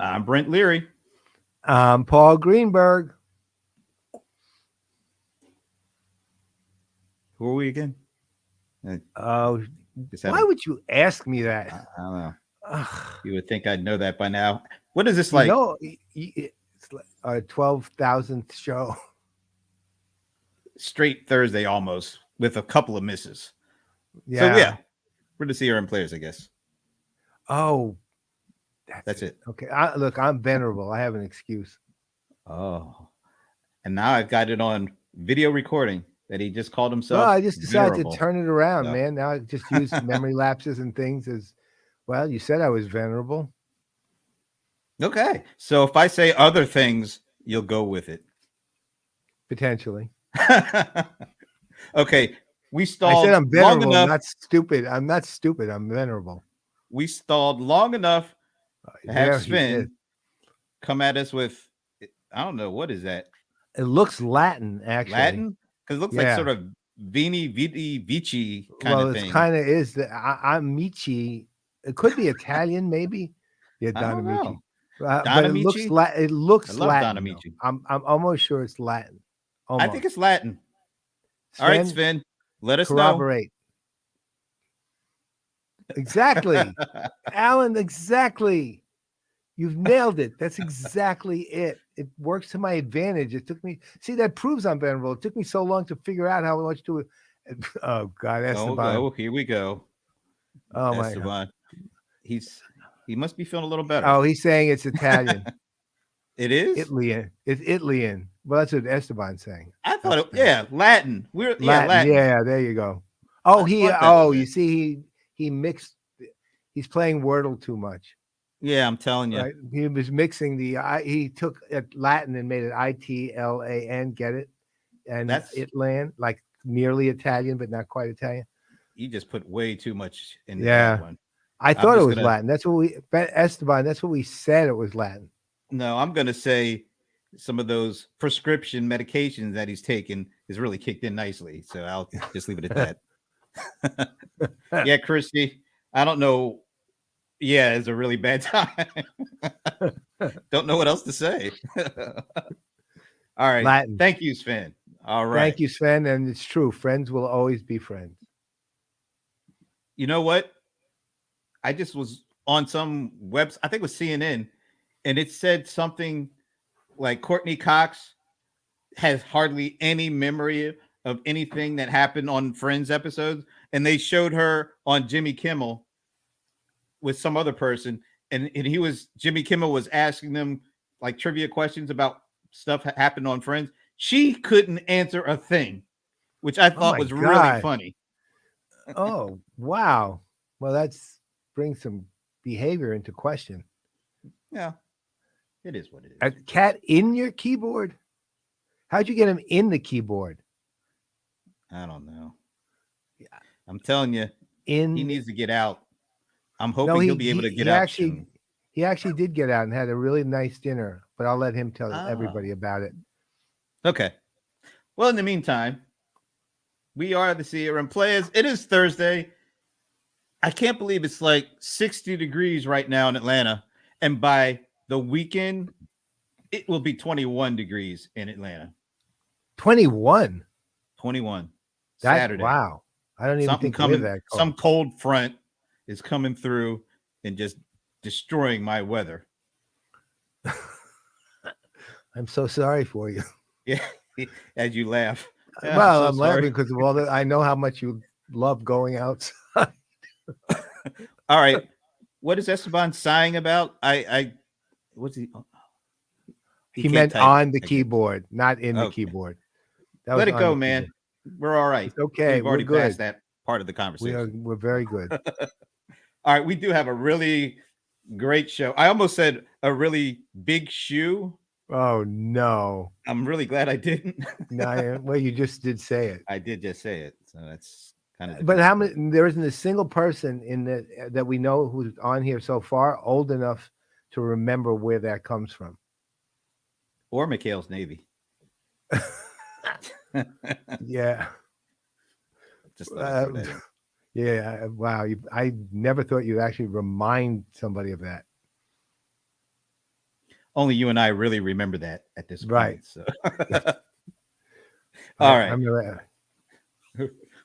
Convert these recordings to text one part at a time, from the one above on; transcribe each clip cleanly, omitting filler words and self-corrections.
I'm Brent Leary. Paul Greenberg. Who are we again? Uh, Oh, Just had why a, would you ask me that? I don't know. Ugh, You would think I'd know that by now. What is this you like? know, it's like a 12,000th show. Straight Thursday almost with a couple of misses. So Yeah. yeah, we're the CRM players, I guess. Oh, that's That's it. it. Okay. Look, I'm venerable. I have an excuse. Oh, and now I've got it on video recording that he just called Well, himself I just decided to venerable. turn it around, So man. Now I just use memory lapses and things as well. You said I was venerable. okay. So if I say other things, you'll go with it. Potentially. Okay. We I said stalled I'm long venerable, enough. not stupid. I'm not stupid. I'm venerable. We stalled long enough to have There he is. Sven come at us with, I don't know, what is that? It looks Latin, actually. Latin? Because it looks like Yeah. sort of Vini, Vidi, Vici kind Well, of it's thing. kind of is the Amici. It could be Italian, maybe. Yeah, I Don don't Amici. know. But it looks Amici? it I looks love Don Latin though. Amici. I'm almost sure it's Latin. I think Almost. it's Latin. All right, Sven, Sven, let us know. corroborate. Exactly. Alan, exactly. You've nailed it. That's exactly it. It works to my advantage. It took me, see, that proves I'm venerable. It took me so long to figure out how much to, oh God, Esteban. Here we go. Oh my God. Esteban. He must be feeling a little better. Oh, he's saying it's Italian. It is? Italian. It's Italian. Well, that's what Esteban's saying. I thought That's it, yeah, Latin. Latin. Latin. Yeah, there you go. I thought that was You it. see, he mixed, he's playing Wordle too much. Yeah, I'm telling you. Right. He was mixing he took Latin and made it Itlan, get it? And That's Itlan, like nearly Italian, but not quite Italian. you just put way too much into that Yeah. one. I I'm thought it just was gonna Latin. That's what Esteban, that's what we said it was Latin. no, I'm gonna say some of those prescription medications that he's taken is really kicked in nicely. So I'll just leave it at that. Yeah, Christy. I don't know. Yeah, it's a really bad time. Don't know what else to say. All right. Latin. Thank you, Sven. All right. Thank you, Sven. And it's true. Friends will always be friends. You know what? I just was on some website, I think it was CNN, and it said something like Courtney Cox has hardly any memory of anything that happened on Friends episodes. And they showed her on Jimmy Kimmel with some other person. And Jimmy Kimmel was asking them like trivia questions about stuff that happened on Friends. She couldn't answer a thing, which I Oh thought my was really God. funny. Oh, wow. Well, that's brings some behavior into question. Yeah, it is what it A is. cat in your keyboard? How'd you get him in the keyboard? I don't know. I'm telling you, he In needs to get out. I'm no, hoping he'll be able to get he out actually soon. he actually did get out and had a really nice dinner. But I'll let him tell Oh, everybody about it. okay. Well, in the meantime, we are the CRM Playaz. It is Thursday. I can't believe it's like 60 degrees right now in Atlanta. And by the weekend, it will be 21 degrees in Atlanta. 21. 21. That Saturday. wow. I don't even Something think we're coming, that some cold. cold front is coming through and just destroying my weather. I'm so sorry for you. Yeah. As you laugh. Yeah, I'm Well, so I'm sorry. laughing because of all that. I know how much you love going outside. All right. What is Esteban sighing about? What's he? He He can't meant type. on the I guess. keyboard, not in the Okay. keyboard. That was Let it on go, the man. keyboard. We're all right. It's okay. We've We're already passed good. that part of the conversation. We're very good. All right. We do have a really great show. I almost said a really big shoe. Oh no. I'm really glad I didn't. No, well, you just did say it. I did just say it. So that's kind of But defeats how the many? purpose. There isn't a single person in that we know who's on here so far old enough to remember where that comes from. Or McHale's Navy. Yeah. Just thought I'd throw Uh, that in. yeah. Wow. I never thought you'd actually remind somebody of that. only you and I really remember that at this Right. point. So, all I right, remember.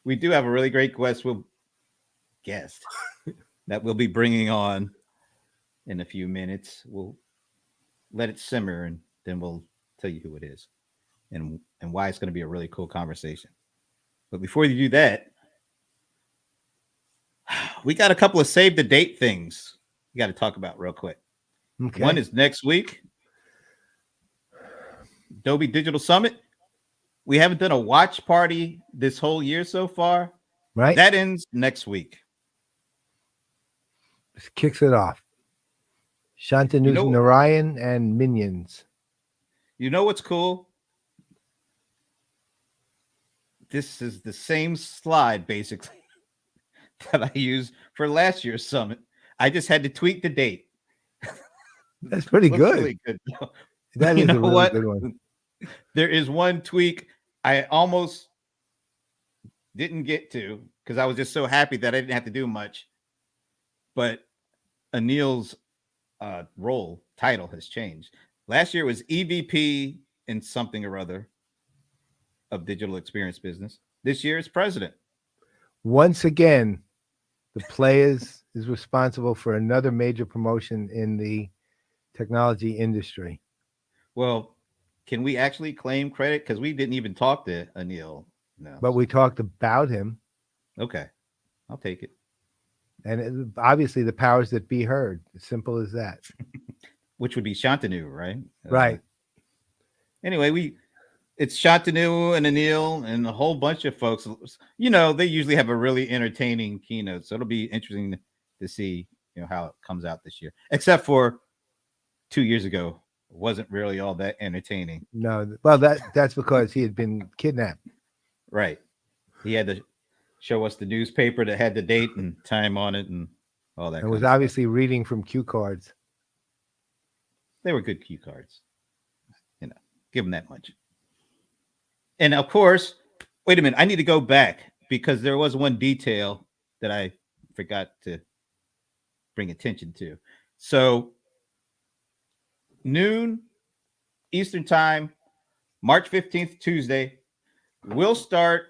we do have a really great guest that we'll be bringing on in a few minutes. We'll let it simmer, and then we'll tell you who it is and why it's going to be a really cool conversation. But before you do that, we got a couple of save the date things we got to talk about real quick. One Okay. is next week, Adobe Digital Summit. We haven't done a watch party this whole year so far. Right. That ends next week. Just kicks it off. You Shantanu know, Narayan and Minions. you know what's cool? This is the same slide basically that I used for last year's summit. I just had to tweak the date. That's pretty Looks good. really good. That You is know a really what? good one. There is one tweak I almost didn't get to because I was just so happy that I didn't have to do much. But Anil's role title has changed. Last year was EVP in something or other of digital experience business. This year it's president. Once again, the Playaz is responsible for another major promotion in the technology industry. Well, can we actually claim credit? Because we didn't even talk to Anil. No. But we talked about him, Okay. I'll take it. and obviously the powers that be heard. As simple as that. Which would be Shantanu, right? Right. Anyway, it's Shantanu and Anil and a whole bunch of folks. You know, they usually have a really entertaining keynote, so it'll be interesting to see, how it comes out this year. Except for 2 years ago, it wasn't really all that entertaining. No, well that's because he had been kidnapped. Right. He had to show us the newspaper that had the date and time on it and all that. And was kind of stuff. obviously reading from cue cards. They were good cue cards. Give them that much. And of course, wait a minute. I need to go back because there was one detail that I forgot to bring attention to. So, noon Eastern time, March 15th, Tuesday, we'll start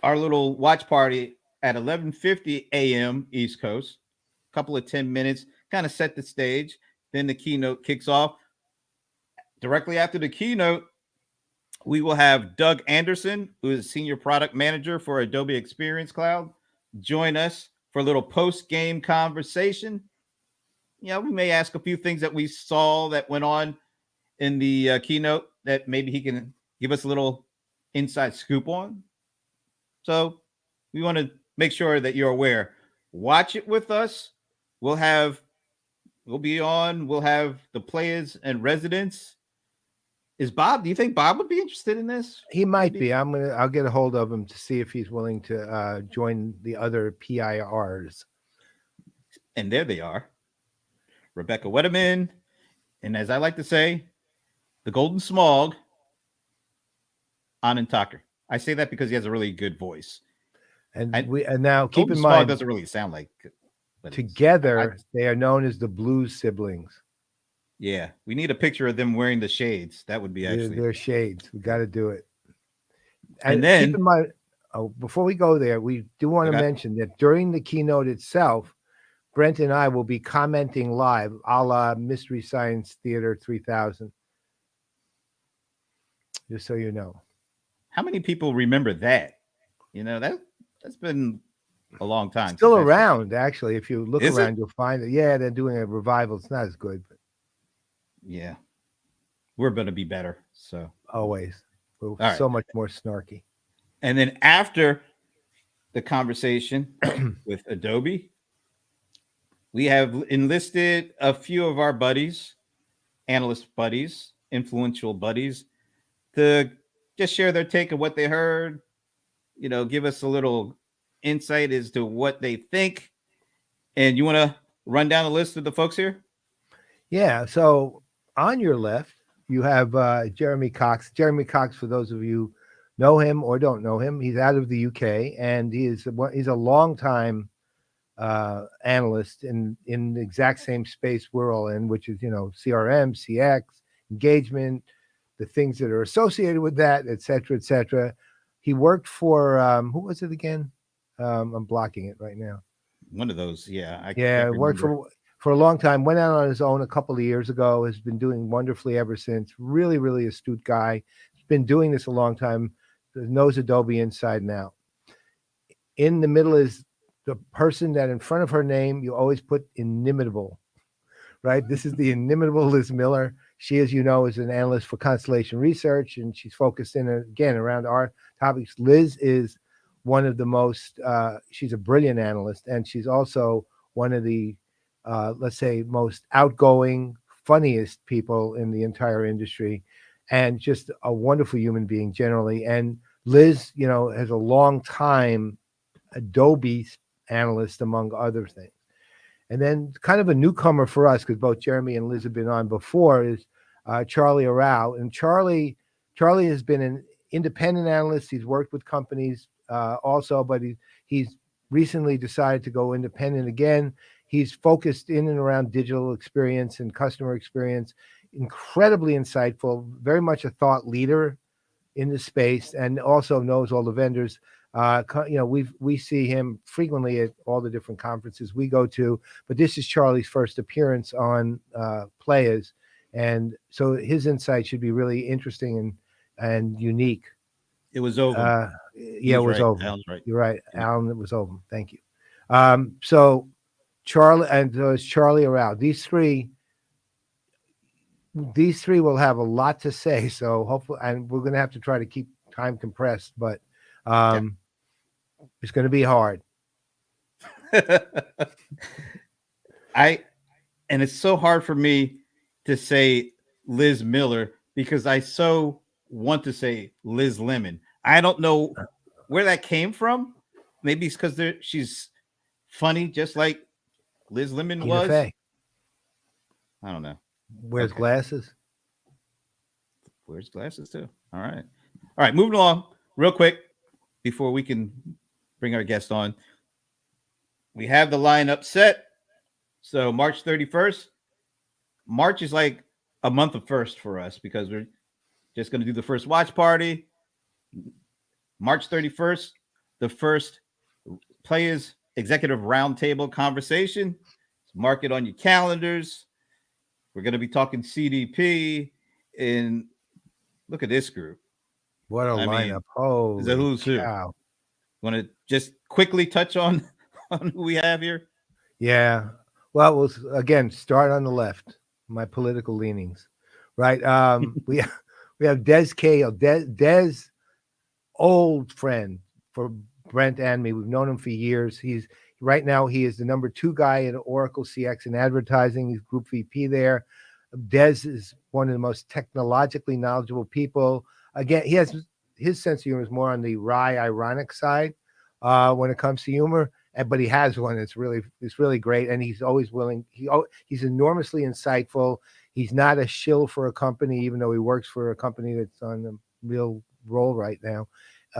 our little watch party at 11:50 a.m. East Coast. A couple of 10 minutes, kind of set the stage. Then the keynote kicks off. Directly after the keynote, we will have Doug Anderson, who is Senior Product Manager for Adobe Experience Cloud, join us for a little post-game conversation. We may ask a few things that we saw that went on in the keynote that maybe he can give us a little inside scoop on. So we want to make sure that you're aware. Watch it with us. We'll have the players and residents. Do you think Bob would be interested in this? He might be. I'll get a hold of him to see if he's willing to join the other PIRs. And there they are. Rebecca Wetterman. And as I like to say, the Golden Smog, Anand Thakur. I say that because he has a really good voice. And now keep Golden in Smog mind, doesn't really sound like. Together, they are known as the Blues siblings. Yeah, we need a picture of them wearing the shades. That would be actually. They're shades. We got to do it. And then, keep in mind, before we go there, we do want to mention that during the keynote itself, Brent and I will be commenting live, a la Mystery Science Theater 3000. Just so you know. How many people remember that? That's been a long time. Still around, actually. If you look around, you'll find it. Yeah, they're doing a revival. It's not as good, but yeah, we're going to be better. So always, we're so much more snarky. And then after the conversation with Adobe, we have enlisted a few of our buddies, analyst buddies, influential buddies, to just share their take of what they heard. Give us a little insight as to what they think. And you want to run down the list of the folks here? Yeah. So on your left, you have Jeremy Cox. Jeremy Cox, for those of you know him or don't know him, he's out of the UK, and he's a long time analyst in the exact same space we're all in, which is CRM, CX, engagement, the things that are associated with that, et cetera, et cetera. He worked for who was it again? I'm blocking it right now. One of those. Yeah, I Yeah, can't worked remember. for a long time. Went out on his own a couple of years ago. Has been doing wonderfully ever since. Really, really astute guy. He's been doing this a long time. Knows Adobe inside and out. In the middle is the person that in front of her name you always put inimitable, right? This is the inimitable Liz Miller. She, as you know, is an analyst for Constellation Research, and she's focused in again around our topics. Liz is one of the most. She's a brilliant analyst, and she's also one of the, let's say, most outgoing, funniest people in the entire industry, and just a wonderful human being generally. And Liz, has a long time Adobe analyst, among other things. And then kind of a newcomer for us, because both Jeremy and Liz have been on before, is Charlie Arau. And Charlie has been an independent analyst. He's worked with companies also, but he's recently decided to go independent again. He's focused in and around digital experience and customer experience. Incredibly insightful, very much a thought leader in the space, and also knows all the vendors. We see him frequently at all the different conferences we go to, but this is Charlie's first appearance on Playaz, and so his insight should be really interesting and unique. It was over. Yeah, it was right. over. Alan's right. You're right, Yeah. Alan. It was over. Thank you. So Charlie and there's Charlie Arau. These three will have a lot to say. So hopefully, and we're going to have to try to keep time compressed, but Yeah. it's going to be hard. And it's so hard for me to say Liz Miller because I so want to say Liz Lemon. I don't know where that came from. Maybe it's because she's funny, just like Liz Lemon Tina was. Fey I don't know. wears Okay. glasses. Wears glasses too. All right. All right. Moving along real quick before we can bring our guest on. We have the lineup set. So March 31st. March is like a month of first for us because we're just going to do the first watch party. March 31st, the first Playaz Executive Roundtable conversation. Mark it on your calendars. We're going to be talking CDP. And look at this group. What a lineup. Oh, is a who's who. Want to just quickly touch on who we have here? Yeah. Well, we'll again start on the left. My political leanings, right? We have Des Cahill. Des, old friend for Brent and me. We've known him for years. Right now he is the number 2 guy at Oracle CX and advertising. He's Group VP there. Des is one of the most technologically knowledgeable people. Again, his sense of humor is more on the wry, ironic side when it comes to humor. But he has one that's really great, and he's always willing. He's enormously insightful. He's not a shill for a company, even though he works for a company that's on the real roll right now.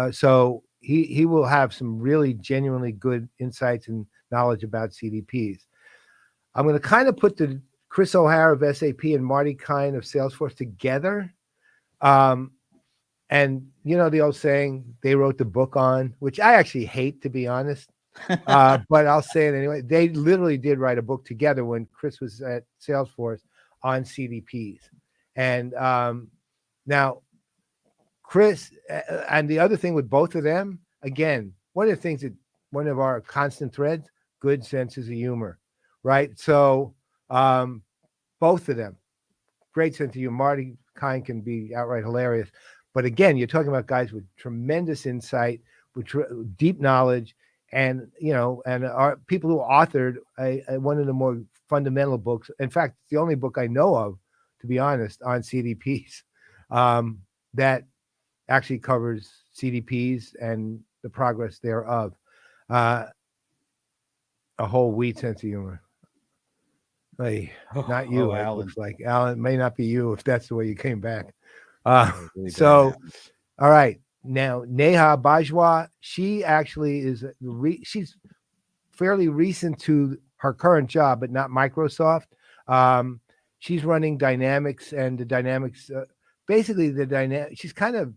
So he will have some really genuinely good insights and knowledge about CDPs. I'm going to kind of put the Chris O'Hara of SAP and Marty Kine of Salesforce together. And the old saying, they wrote the book on, which I actually hate, to be honest. But I'll say it anyway. They literally did write a book together when Chris was at Salesforce on CDPs. And now Chris, and the other thing with both of them, again, one of our constant threads, good senses of humor, right? So both of them, great sense of humor. Marty Kine can be outright hilarious. But again, you're talking about guys with tremendous insight, with deep knowledge, and are people who authored one of the more fundamental books. In fact, it's the only book I know of, to be honest, on CDPs that actually covers CDPs and the progress thereof. A whole wheat sense of humor. Hey, not you. It Alan. looks like Alan. May not be you if that's the way you came back. Really So, all right. Now, Neha Bajwa, she actually is, she's fairly recent to her current job, but not Microsoft. Um, she's running Dynamics and the Dynamics. Basically, the dynamic. She's kind of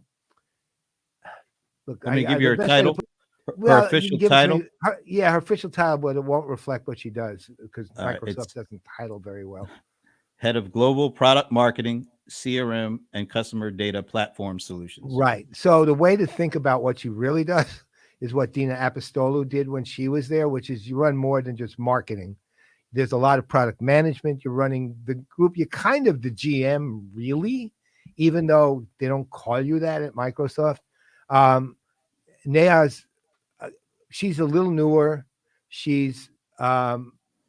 look. Want me to give The you her best way to title, put. her Well, you can official give it to title? me. Yeah, her official title, but it won't reflect what she does because All right, Microsoft it's doesn't title very well. head of global product marketing, CRM, and customer data platform solutions. Right. So the way to think about what she really does is what Dina Apostolou did when she was there, which is you run more than just marketing. There's a lot of product management. You're running the group. You're kind of the GM, really, even though they don't call you that at Microsoft. Um, Nea's, she's a little newer. She's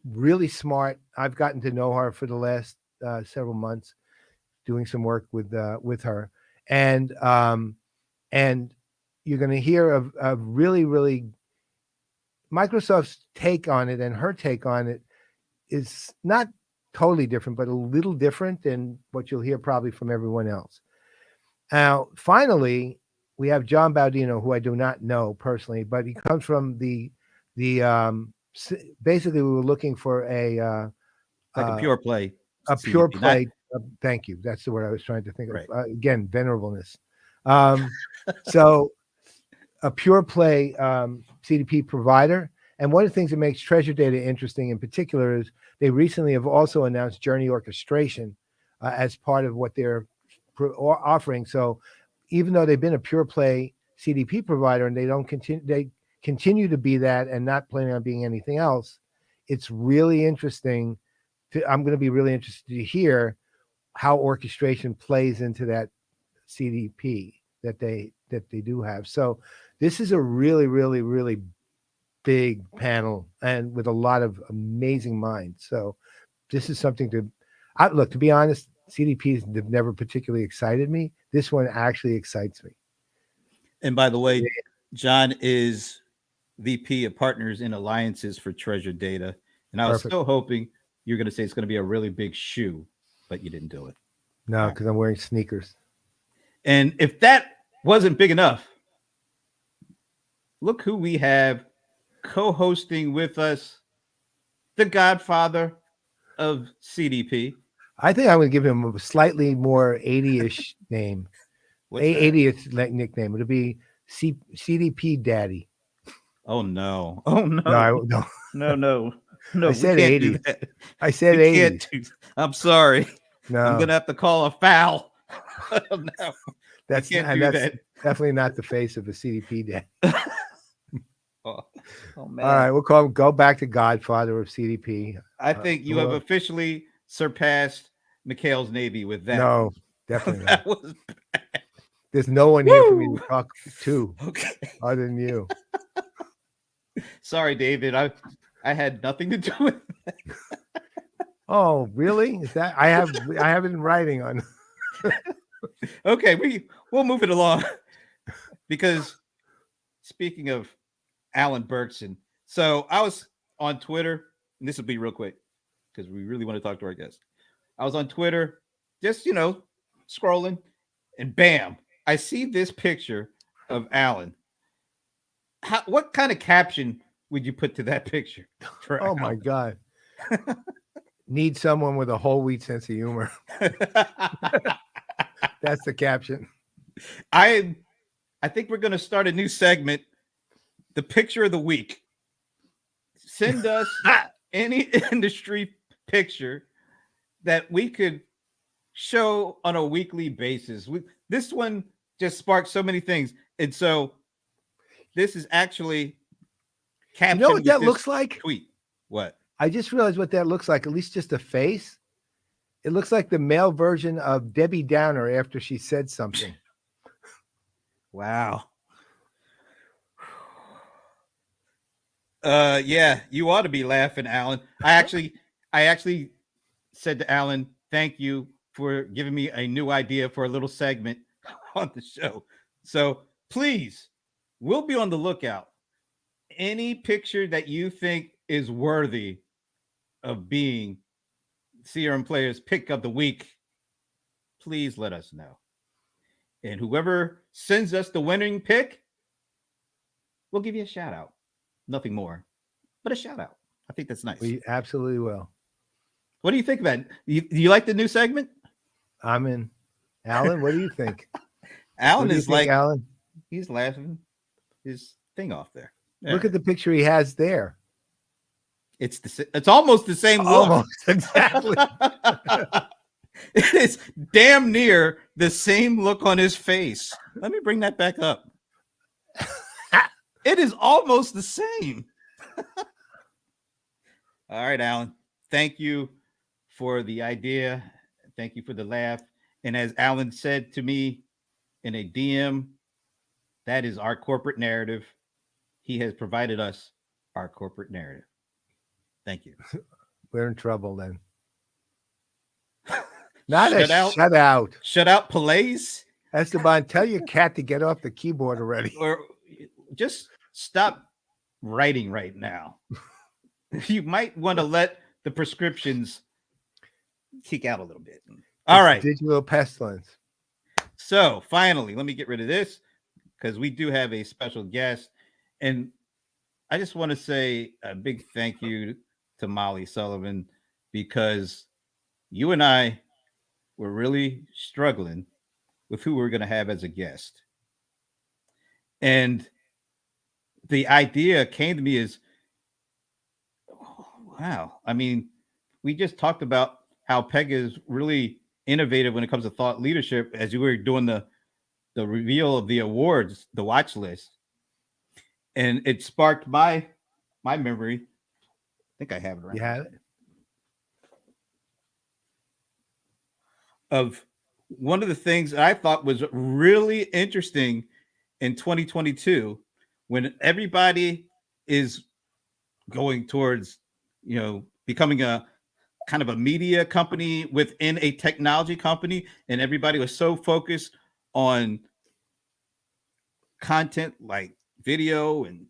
really smart. I've gotten to know her for the last several months, doing some work with her, and and you're going to hear of really, really Microsoft's take on it, and her take on it is not totally different, but a little different than what you'll hear probably from everyone else. Now, finally, we have John Baudino, who I do not know personally, but he comes from basically we were looking for Like a pure play a pure CDP, not play. Thank you. That's the word I was trying to think of. right. Again, venerableness. Um, so a pure play CDP provider. And one of the things that makes Treasure Data interesting in particular is they recently have also announced journey orchestration as part of what they're offering. So even though they've been a pure play CDP provider and they continue to be that and not planning on being anything else, it's really interesting. I'm going to be really interested to hear how orchestration plays into that CDP that they do have. So this is a really, really, really big panel and with a lot of amazing minds. So this is something to be honest, CDPs have never particularly excited me. This one actually excites me. And by the way, John is VP of Partners and Alliances for Treasure Data. And I was Perfect. still hoping you're going to say it's going to be a really big shoe, but you didn't do it. No, All right. because I'm wearing sneakers. And if that wasn't big enough, look who we have co-hosting with us, the Godfather of CDP. I think I'm going to give him a slightly more 80-ish name. What's that? 80th nickname. It'll be CDP Daddy. Oh no! Oh No, no! no. No! No! No! I We said can't do 80s. that. I said We can't 80s. do. I'm sorry. I'm No, gonna have to call a foul. No, we can't do that's that. definitely not the face of a CDP Daddy. Oh, oh All man! right, we'll go back to Godfather of CDP. I think you have Well, officially surpassed McHale's Navy with that no, one. definitely not. That was There's no one here for me to woo. talk to Okay. other than you. Sorry, David. I had nothing to do with. Oh, really? Is that I have it in writing on. Okay, we'll move it along because speaking of Alan Berkson, so I was on Twitter, and this will be real quick because we really want to talk to our guest. I was on Twitter, just scrolling, and bam, I see this picture of Alan. What kind of caption would you put to that picture for Oh my Alan? God. Need someone with a whole wheat sense of humor. That's the caption. I I think we're going to start a new segment, the picture of the week. Send us any industry picture that we could show on a weekly basis. This one just sparked so many things. And so this is actually You know captioned what with that this looks like? tweet. What? I just realized what that looks like, at least just a face. It looks like the male version of Debbie Downer after she said something. Wow. Yeah, you ought to be laughing, Alan. I actually said to Alan, thank you for giving me a new idea for a little segment on the show. So please, we'll be on the lookout. Any picture that you think is worthy of being CRM Players pick of the week, please let us know. And whoever sends us the winning pick, we'll give you a shout out. Nothing more. but a shout out. I think that's nice. We absolutely will. What do you think about it? Do you like the new segment? I'm in. Alan, what do you think? What Alan do you is think, like, Alan? he's laughing his thing off there. Look at the picture he has there. It's almost the same look. Almost exactly. It is damn near the same look on his face. Let me bring that back up. It is almost the same. All right, Alan. Thank you for the idea. Thank you for the laugh. And as Alan said to me in a DM, that is our corporate narrative. He has provided us our corporate narrative. Thank you. We're in trouble then. Not Shut a out. shutout. Shut out Playaz. Esteban, tell your cat to get off the keyboard already. Or just stop writing right now. You might want to let the prescriptions kick out a little bit. All It's right. digital pestilence. So finally, let me get rid of this because we do have a special guest. And I just want to say a big thank you to Molly Sullivan because you and I were really struggling with who we were going to have as a guest. And the idea came to me as, oh, wow. I mean, we just talked about how Pega is really innovative when it comes to thought leadership as you were doing the reveal of the awards, the watch list. And it sparked my memory. I think I have it right. You have it? Of one of the things that I thought was really interesting in 2022 when everybody is going towards, becoming a kind of a media company within a technology company, and everybody was so focused on content like video and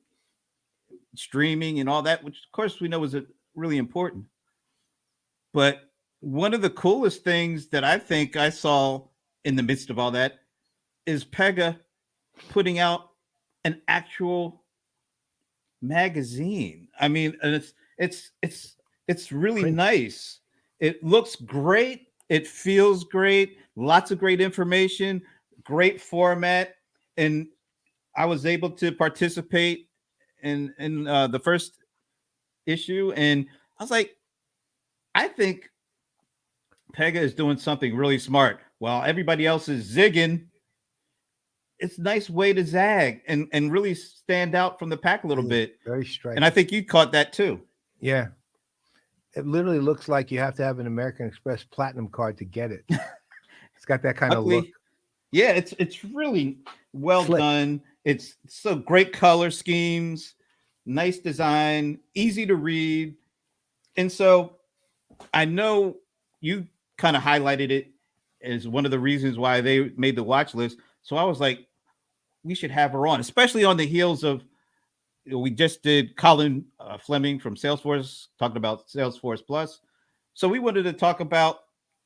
streaming and all that, which of course we know is really important. But one of the coolest things that I think I saw in the midst of all that is Pega putting out an actual magazine. I mean, and it's really nice. It looks great. It feels great. Lots of great information, great format, and I was able to participate in the first issue, and I was like, I think Pega is doing something really smart. While everybody else is zigging, it's a nice way to zag and really stand out from the pack a little bit. Very striking. And I think you caught that too. Yeah. It literally looks like you have to have an American Express Platinum card to get it. It's got that kind of look. Yeah, it's really well done. It's so great color schemes, nice design, easy to read. And so I know you kind of highlighted it as one of the reasons why they made the watch list. So I was like, we should have her on, especially on the heels of, we just did Colin Fleming from Salesforce talking about Salesforce Plus. So we wanted to talk about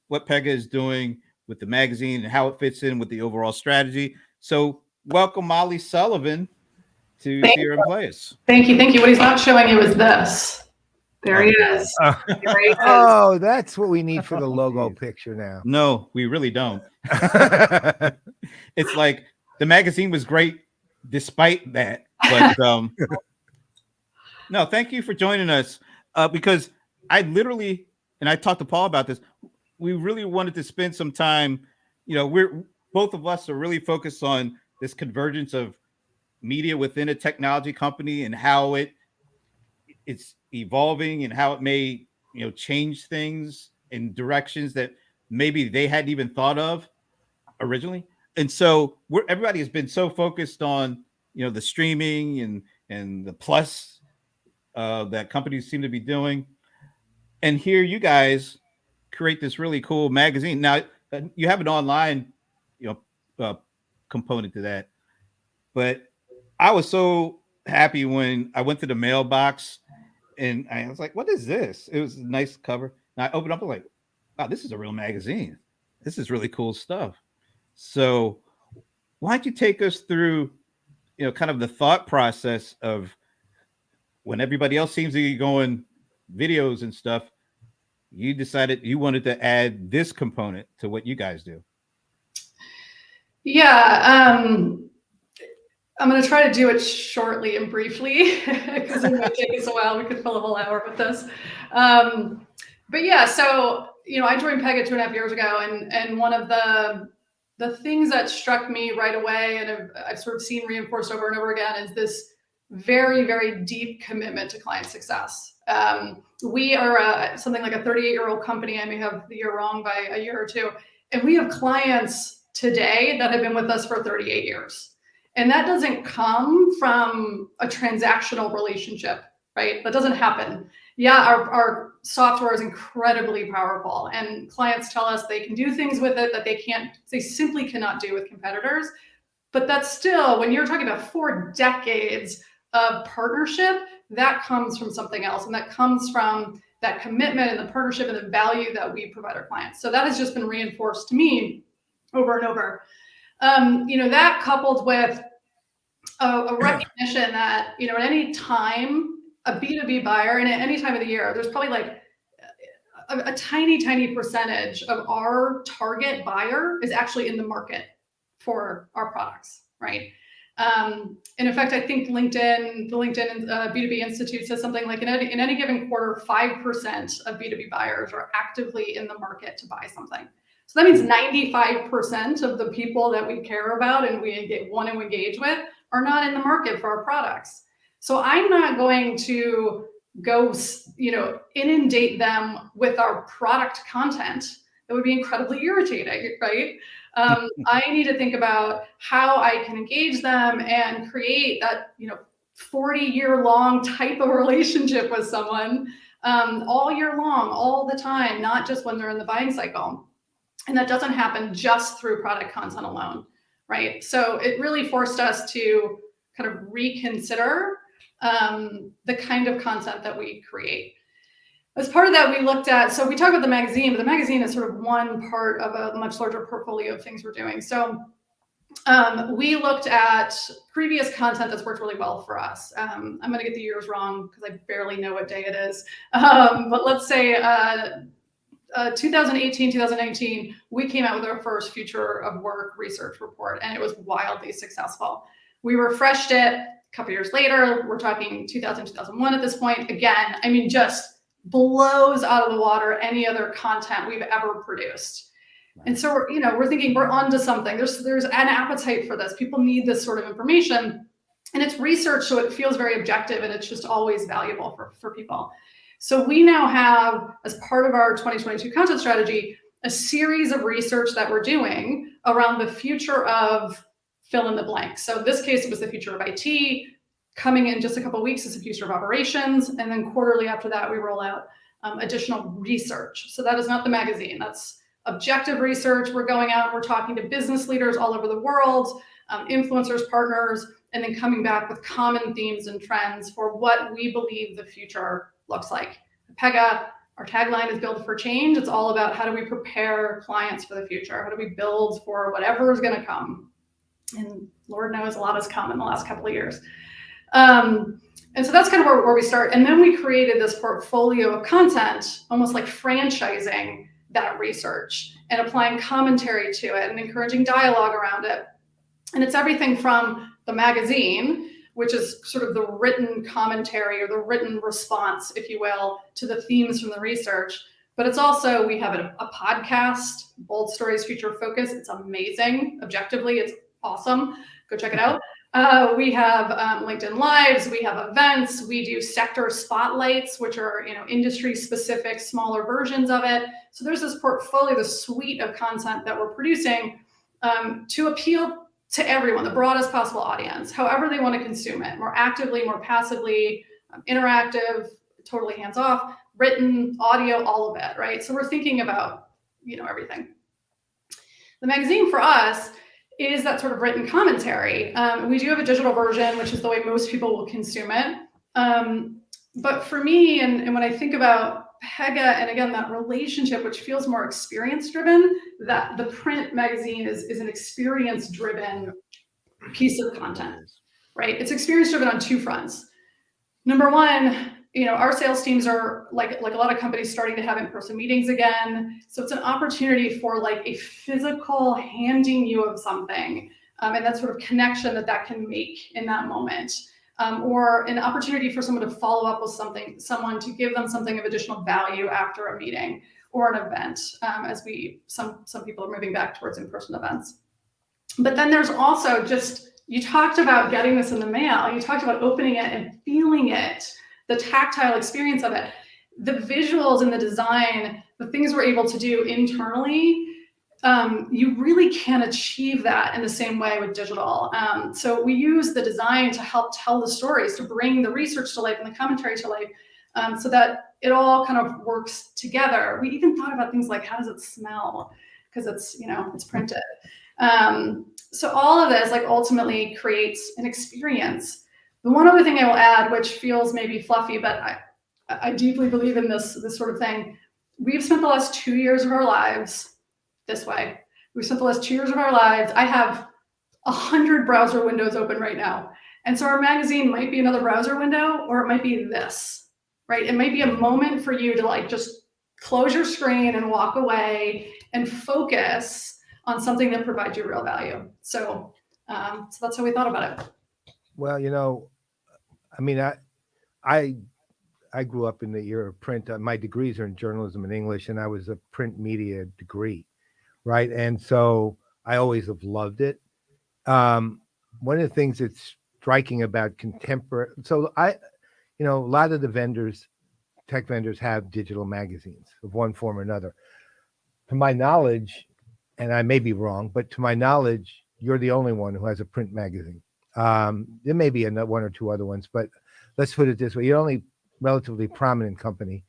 what Pega is doing with the magazine and how it fits in with the overall strategy. So welcome Molly Sullivan to CRM Playaz. Thank you. What he's not showing you is this. There he is. There he is. Oh, that's what we need for the logo picture now. No, we really don't. It's like the magazine was great despite that. But no, thank you for joining us because I literally, and I talked to Paul about this, we really wanted to spend some time, we're both of us are really focused on this convergence of media within a technology company and how it's evolving and how it may, change things in directions that maybe they hadn't even thought of originally. And so everybody has been so focused on, the streaming and the plus that companies seem to be doing. And here you guys create this really cool magazine. Now you have an online, component to that, but I was so happy when I went to the mailbox and I was like, what is this? It was a nice cover. And I opened up and like, wow, this is a real magazine. This is really cool stuff. So why don't you take us through, kind of the thought process of when everybody else seems to be going videos and stuff, you decided you wanted to add this component to what you guys do. Yeah, I'm going to try to do it shortly and briefly because it might take us a while. We could fill a whole hour with this. But yeah, so, I joined Pega 2.5 years ago, and one of the things that struck me right away, and I've sort of seen reinforced over and over again, is this very, very deep commitment to client success. We are something like a 38-year-old company. I may have the year wrong by a year or two. And we have clients today that have been with us for 38 years. And that doesn't come from a transactional relationship, right? That doesn't happen. Yeah, our software is incredibly powerful, and clients tell us they can do things with it that they simply cannot do with competitors. But that's still, when you're talking about 4 decades of partnership, that comes from something else. And that comes from that commitment and the partnership and the value that we provide our clients. So that has just been reinforced to me over and over. That coupled with a recognition that, at any time, a B2B buyer, and at any time of the year, there's probably like a tiny, tiny percentage of our target buyer is actually in the market for our products, right? And in fact, I think the LinkedIn B2B Institute says something like in any given quarter, 5% of B2B buyers are actively in the market to buy something. So that means 95% of the people that we care about and we want to engage with are not in the market for our products. So I'm not going to go, inundate them with our product content. That would be incredibly irritating, right? I need to think about how I can engage them and create that, 40-year-long type of relationship with someone all year long, all the time, not just when they're in the buying cycle. And that doesn't happen just through product content alone, right? So it really forced us to kind of reconsider the kind of content that we create. As part of that, we looked at, so we talk about the magazine, but the magazine is sort of one part of a much larger portfolio of things we're doing. So we looked at previous content that's worked really well for us. I'm going to get the years wrong because I barely know what day it is. But let's say 2018, 2019, we came out with our first future of work research report, and it was wildly successful. We refreshed it a couple years later. We're talking 2000, 2001 at this point. Again, just blows out of the water any other content we've ever produced. Right. And so we're thinking we're onto something. There's an appetite for this. People need this sort of information, and it's research, so it feels very objective, and it's just always valuable for people. So we now have, as part of our 2022 content strategy, a series of research that we're doing around the future of fill in the blank. So in this case, it was the future of IT. Coming in just a couple of weeks is the future of operations. And then quarterly after that, we roll out additional research. So that is not the magazine. That's objective research. We're going out and we're talking to business leaders all over the world, influencers, partners, and then coming back with common themes and trends for what we believe the future looks like. Pega, our tagline is build for change. It's all about how do we prepare clients for the future? How do we build for whatever is going to come? And Lord knows a lot has come in the last couple of years. And so that's kind of where we start. And then we created this portfolio of content, almost like franchising that research and applying commentary to it and encouraging dialogue around it. And it's everything from the magazine, which is sort of the written commentary or the written response, if you will, to the themes from the research. But it's also, we have a podcast, Bold Stories Future Focus. It's amazing. Objectively, it's awesome. Go check it out. We have LinkedIn Lives, we have events, we do sector spotlights, which are industry-specific, smaller versions of it. So there's this portfolio, this suite of content that we're producing to appeal to everyone, the broadest possible audience, however they want to consume it, more actively, more passively, interactive, totally hands-off, written, audio, all of it, right? So we're thinking about everything. The magazine for us is that sort of written commentary. We do have a digital version, which is the way most people will consume it. But for me, and when I think about Pega, and again, that relationship, which feels more experience-driven, that the print magazine is an experience-driven piece of content, right? It's experience-driven on two fronts. Number one, our sales teams are like a lot of companies starting to have in-person meetings again. So it's an opportunity for like a physical handing you of something, and that sort of connection that can make in that moment. Or an opportunity for someone to follow up with someone to give them something of additional value after a meeting or an event, as some people are moving back towards in-person events. But then there's also you talked about getting this in the mail. You talked about opening it and feeling it, the tactile experience of it, the visuals and the design, the things we're able to do internally. You really can't achieve that in the same way with digital. So we use the design to help tell the stories, to bring the research to life and the commentary to life, so that it all kind of works together. We even thought about things like, how does it smell? Because it's printed. So all of this ultimately creates an experience. The one other thing I will add, which feels maybe fluffy, but I deeply believe in this sort of thing. We've spent the last 2 years of our lives this way. We've spent the last 2 years of our lives. I have 100 browser windows open right now. And so our magazine might be another browser window, or it might be this, right? It might be a moment for you to just close your screen and walk away and focus on something that provides you real value. So that's how we thought about it. Well, I mean, I grew up in the era of print. My degrees are in journalism and English, and I was a print media degree, right? And so I always have loved it. One of the things that's striking about contemporary, so a lot of the tech vendors have digital magazines of one form or another. To my knowledge, and I may be wrong, but to my knowledge, you're the only one who has a print magazine. There may be one or two other ones, but let's put it this way. You're only relatively prominent company,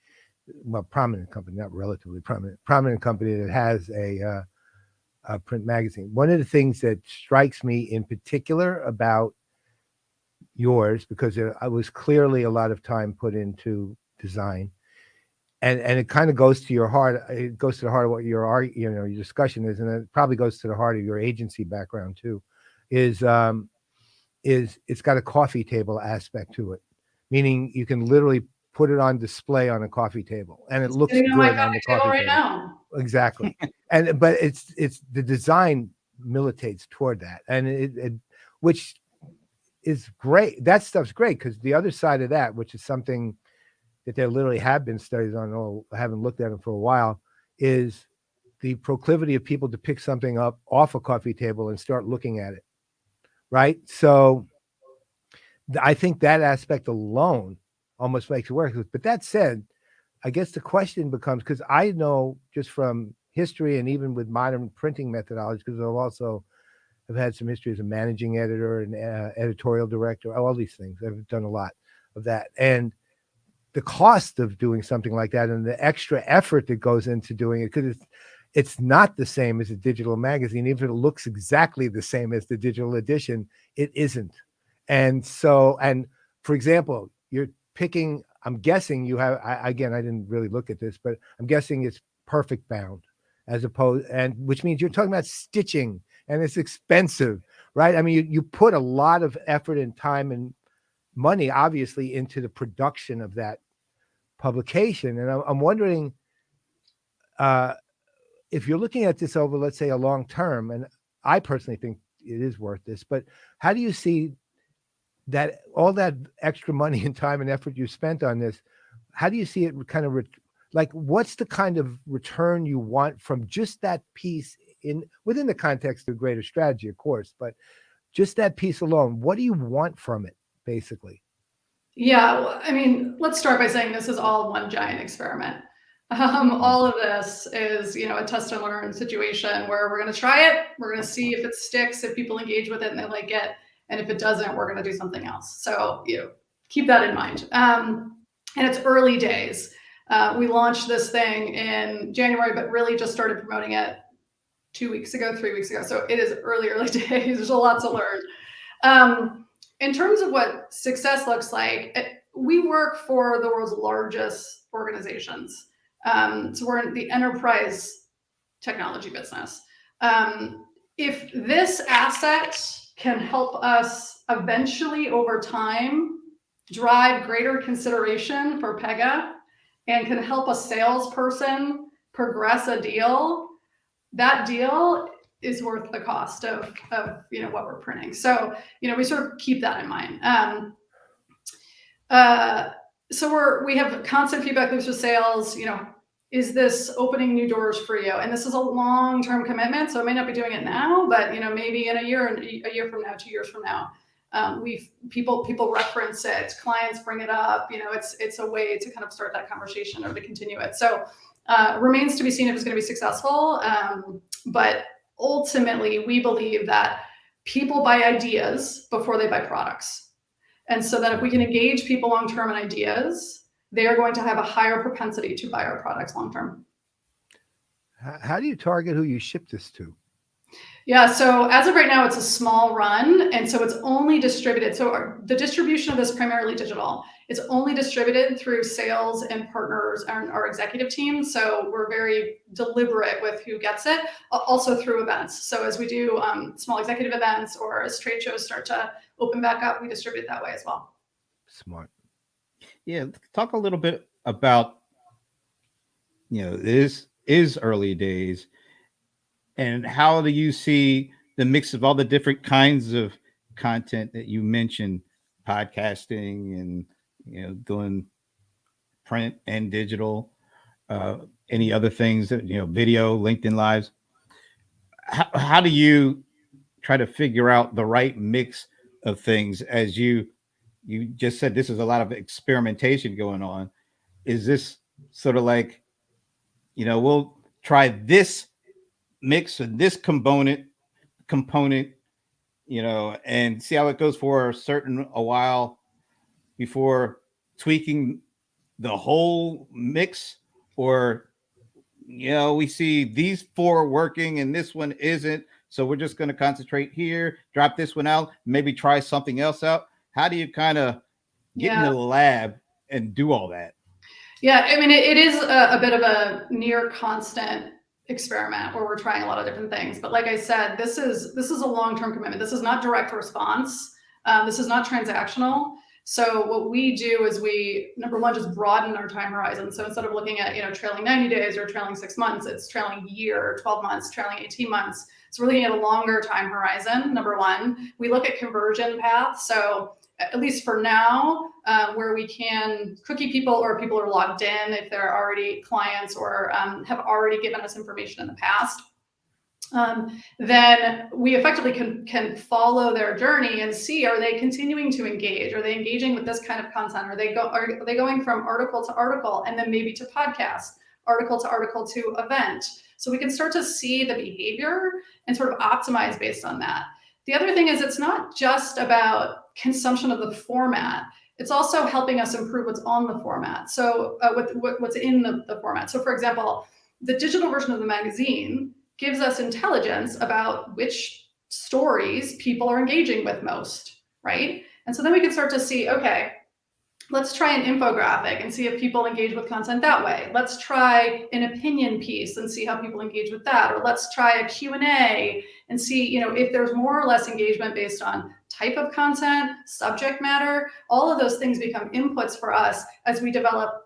not relatively prominent company that has a print magazine. One of the things that strikes me in particular about yours, because I was clearly a lot of time put into design, and it kind of goes to your heart. It goes to the heart of what your discussion is, and it probably goes to the heart of your agency background too. Is it's got a coffee table aspect to it, meaning you can literally put it on display on a coffee table, and it looks good on the coffee table. Now. Exactly, but it's the design militates toward that, and it which is great. That stuff's great, because the other side of that, which is something that there literally have been studies on, I haven't looked at them for a while, is the proclivity of people to pick something up off a coffee table and start looking at it. Right. So I think that aspect alone almost makes it work. But that said, I guess the question becomes, because I know just from history and even with modern printing methodology, because I've had some history as a managing editor and editorial director, all these things. I've done a lot of that. And the cost of doing something like that and the extra effort that goes into doing it, because it's not the same as a digital magazine. Even if it looks exactly the same as the digital edition, it isn't. And so, and for example, you're picking, I'm guessing you have, again, I didn't really look at this, but I'm guessing it's perfect bound which means you're talking about stitching, and it's expensive, right? I mean, you put a lot of effort and time and money, obviously, into the production of that publication. And I'm wondering, if you're looking at this over, let's say, a long term, and I personally think it is worth this, but how do you see that all that extra money and time and effort you spent on this, how do you see it kind of what's the kind of return you want from just that piece within the context of greater strategy, of course, but just that piece alone? What do you want from it, basically? Yeah, well, I mean, let's start by saying this is all one giant experiment. All of this is, a test and learn situation where we're going to try it. We're going to see if it sticks, if people engage with it and they like it. And if it doesn't, we're going to do something else. So, keep that in mind. And it's early days. We launched this thing in January, but really just started promoting it 3 weeks ago. So it is early days. There's a lot to learn. In terms of what success looks like, we work for the world's largest organizations. So we're in the enterprise technology business. If this asset can help us eventually over time drive greater consideration for Pega and can help a salesperson progress a deal, that deal is worth the cost of what we're printing. So we sort of keep that in mind. So we have constant feedback loops with sales. Is this opening new doors for you? And this is a long-term commitment, so I may not be doing it now, but maybe in a year from now, 2 years from now, people reference it, clients bring it up. It's a way to kind of start that conversation or to continue it. So remains to be seen if it's going to be successful. But ultimately, we believe that people buy ideas before they buy products. And so that if we can engage people long-term in ideas, they are going to have a higher propensity to buy our products long-term. How do you target who you ship this to? Yeah, so as of right now, it's a small run, and so it's only distributed. So the distribution of this is primarily digital. It's only distributed through sales and partners and our executive team. So we're very deliberate with who gets it, also through events. So as we do small executive events or as trade shows start to open back up, we distribute it that way as well. Smart. Yeah, talk a little bit about, this is early days. And how do you see the mix of all the different kinds of content that you mentioned, podcasting and, doing print and digital, any other things that, video, LinkedIn Lives? How do you try to figure out the right mix of things as you just said this is a lot of experimentation going on? Is this sort of like, we'll try this mix and this component, and see how it goes for a while before tweaking the whole mix? Or, we see these four working and this one isn't, so we're just going to concentrate here, drop this one out, maybe try something else out? How do you kind of get into the lab and do all that? Yeah, I mean, it is a bit of a near constant experiment where we're trying a lot of different things. But like I said, this is a long-term commitment. This is not direct response. This is not transactional. So what we do is we, number one, just broaden our time horizon. So instead of looking at, trailing 90 days or trailing 6 months, it's trailing year, 12 months, trailing 18 months. So we're looking at a longer time horizon, number one. We look at conversion paths. So at least for now, where we can cookie people or people are logged in if they're already clients or have already given us information in the past, then we effectively can follow their journey and see, are they continuing to engage? Are they engaging with this kind of content? Are they going from article to article and then maybe to podcast, article to event? So we can start to see the behavior and sort of optimize based on that. The other thing is it's not just about consumption of the format. It's also helping us improve what's on the format. So what's in the format. So for example, the digital version of the magazine gives us intelligence about which stories people are engaging with most, right? And so then we can start to see, okay, let's try an infographic and see if people engage with content that way. Let's try an opinion piece and see how people engage with that. Or let's try a Q&A and see, if there's more or less engagement based on type of content, subject matter. All of those things become inputs for us as we develop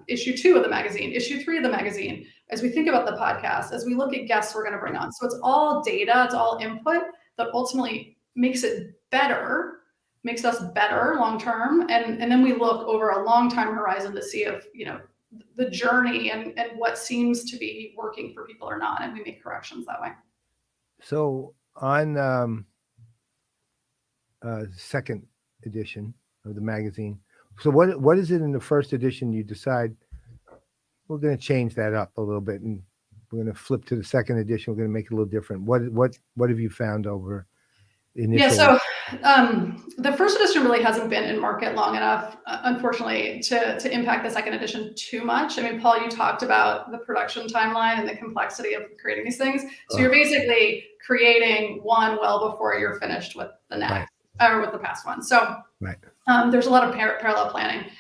issue 2 of the magazine, issue 3 of the magazine, as we think about the podcast, as we look at guests we're going to bring on. So it's all data, it's all input that ultimately makes it better, makes us better long-term. And then we look over a long time horizon to see if, the journey and what seems to be working for people or not. And we make corrections that way. So on second edition of the magazine, so what is it in the first edition you decide we're going to change that up a little bit and we're going to flip to the second edition, we're going to make it a little different? What have you found over initial? Yeah, so the first edition really hasn't been in market long enough, unfortunately, to impact the second edition too much. I mean, Paul, you talked about the production timeline and the complexity of creating these things. So you're basically creating one well before you're finished with the next, or with the past one. So there's a lot of parallel planning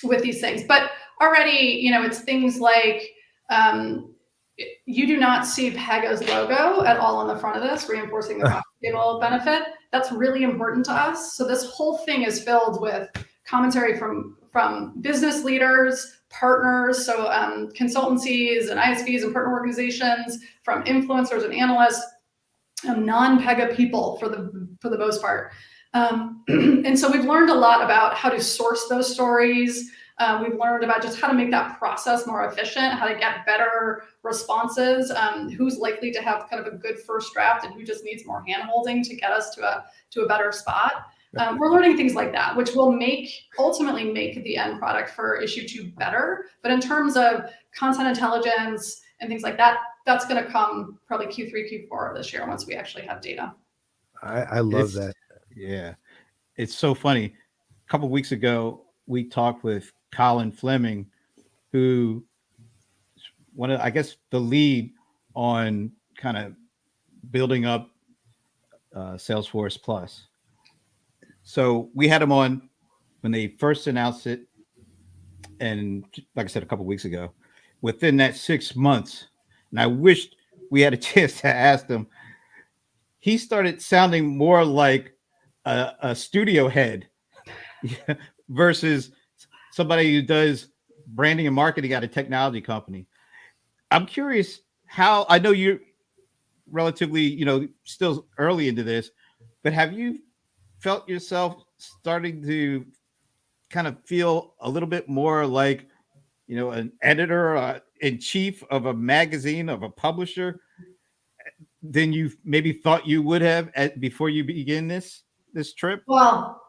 with these things. But already, it's things like you do not see Pega's logo at all on the front of this, reinforcing the table benefit. That's really important to us. So this whole thing is filled with commentary from business leaders, partners, so consultancies and ISVs and partner organizations, from influencers and analysts, non-Pega people for the most part. And so we've learned a lot about how to source those stories. We've learned about just how to make that process more efficient, how to get better responses, who's likely to have kind of a good first draft and who just needs more hand-holding to get us to a better spot. We're learning things like that, which will ultimately make the end product for issue 2 better. But in terms of content intelligence and things like that, that's going to come probably Q3, Q4 of this year once we actually have data. I love that. Yeah. It's so funny. A couple of weeks ago, we talked with Colin Fleming, who I guess the lead on kind of building up Salesforce Plus. So we had him on when they first announced it. And like I said, a couple of weeks ago, within that 6 months, and I wished we had a chance to ask him, he started sounding more like a studio head versus somebody who does branding and marketing at a technology company. I'm curious how, I know you're relatively, still early into this, but have you felt yourself starting to kind of feel a little bit more like, an editor in chief of a magazine, of a publisher, than you maybe thought you would have before you begin this trip? Well,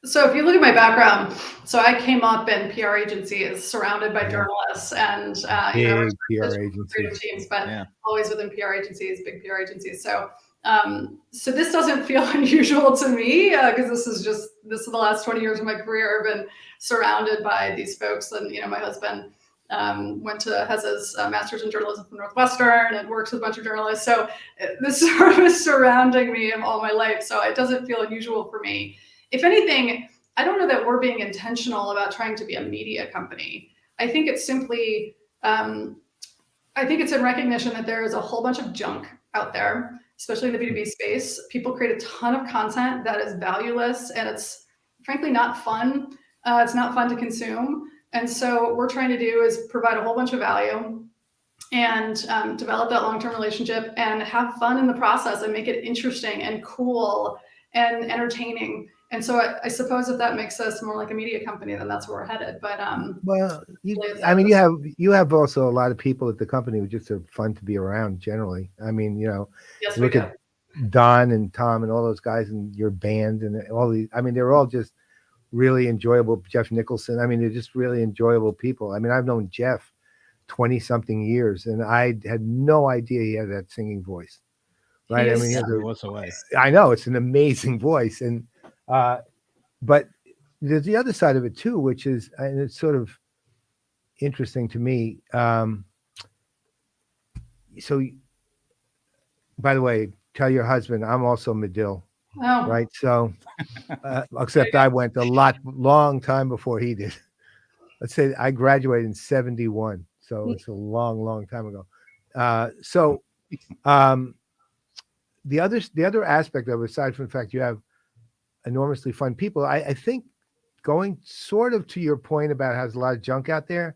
so if you look at my background, so I came up in PR agencies, surrounded by journalists, and big PR agencies, teams, but always within PR agencies, big PR agencies. So so this doesn't feel unusual to me, because this is the last 20 years of my career. I've been surrounded by these folks, and my husband has his master's in journalism from Northwestern and works with a bunch of journalists. So this sort of is surrounding me all my life. So it doesn't feel unusual for me. If anything, I don't know that we're being intentional about trying to be a media company. I think it's simply, I think it's in recognition that there is a whole bunch of junk out there, especially in the B2B space. People create a ton of content that is valueless, and it's frankly not fun. It's not fun to consume. And so what we're trying to do is provide a whole bunch of value and develop that long-term relationship and have fun in the process and make it interesting and cool and entertaining. And so I suppose if that makes us more like a media company, then that's where we're headed. But well, you have also a lot of people at the company who just are fun to be around generally. I mean, yes, look at Don and Tom and all those guys in your band and all these. I mean, they're all just really enjoyable. Jeff Nicholson. I mean, they're just really enjoyable people. I mean, I've known Jeff 20-something years, and I had no idea he had that singing voice. Right? I mean, I know it's an amazing voice, and but there's the other side of it too, which is, and it's sort of interesting to me. So, by the way, tell your husband I'm also Medill. Oh. Right. So, except I went a long time before he did. Let's say I graduated in 1971. So it's a long time ago. The other aspect of it, aside from the fact you have enormously fun people, I think going sort of to your point about how there's a lot of junk out there,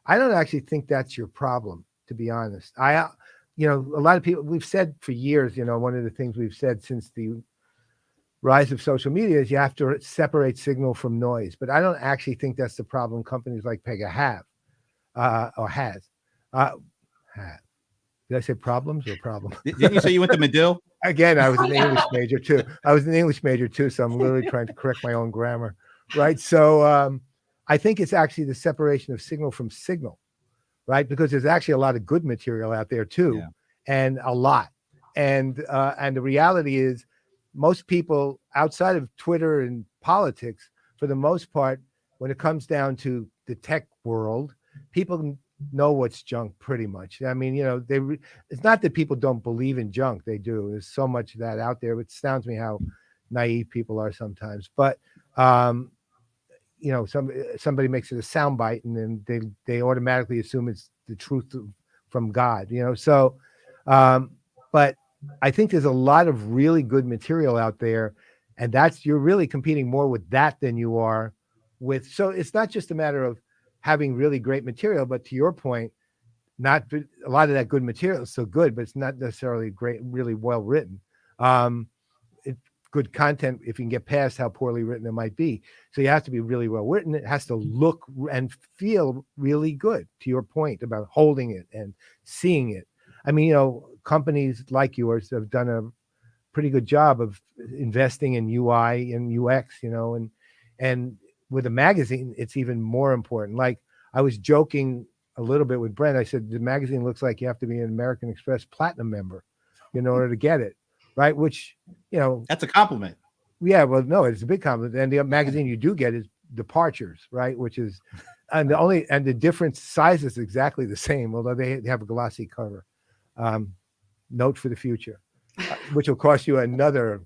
I don't actually think that's your problem, to be honest. A lot of people, we've said for years, one of the things we've said since the rise of social media is you have to separate signal from noise. But I don't actually think that's the problem companies like Pega have or has. Did I say problems or problem? Didn't you say you went to Medill? Again, I was an English major too. So I'm literally trying to correct my own grammar. Right. So I think it's actually the separation of signal from signal. Right. Because there's actually a lot of good material out there too. Yeah. And a lot. And the reality is most people outside of Twitter and politics, for the most part, when it comes down to the tech world, people know what's junk pretty much. I mean, it's not that people don't believe in junk. They do. There's so much of that out there. It astounds me how naive people are sometimes. But, somebody makes it a soundbite and then they automatically assume it's the truth of from God, So, but I think there's a lot of really good material out there, and you're really competing more with that than you are with. So it's not just a matter of having really great material, but to your point, not a lot of that good material is so good, but it's not necessarily great, really well written. Good content, if you can get past how poorly written it might be. So you have to be really well written. It has to look and feel really good, to your point about holding it and seeing it. I mean, companies like yours have done a pretty good job of investing in UI and UX, and with a magazine, it's even more important. Like I was joking a little bit with Brent. I said, the magazine looks like you have to be an American Express Platinum member in order to get it. Right. Which, that's a compliment. Yeah. Well, no, it's a big compliment. And the magazine you do get is Departures, right? Which is, and the different size is exactly the same, although they have a glossy cover. Note for the future, which will cost you another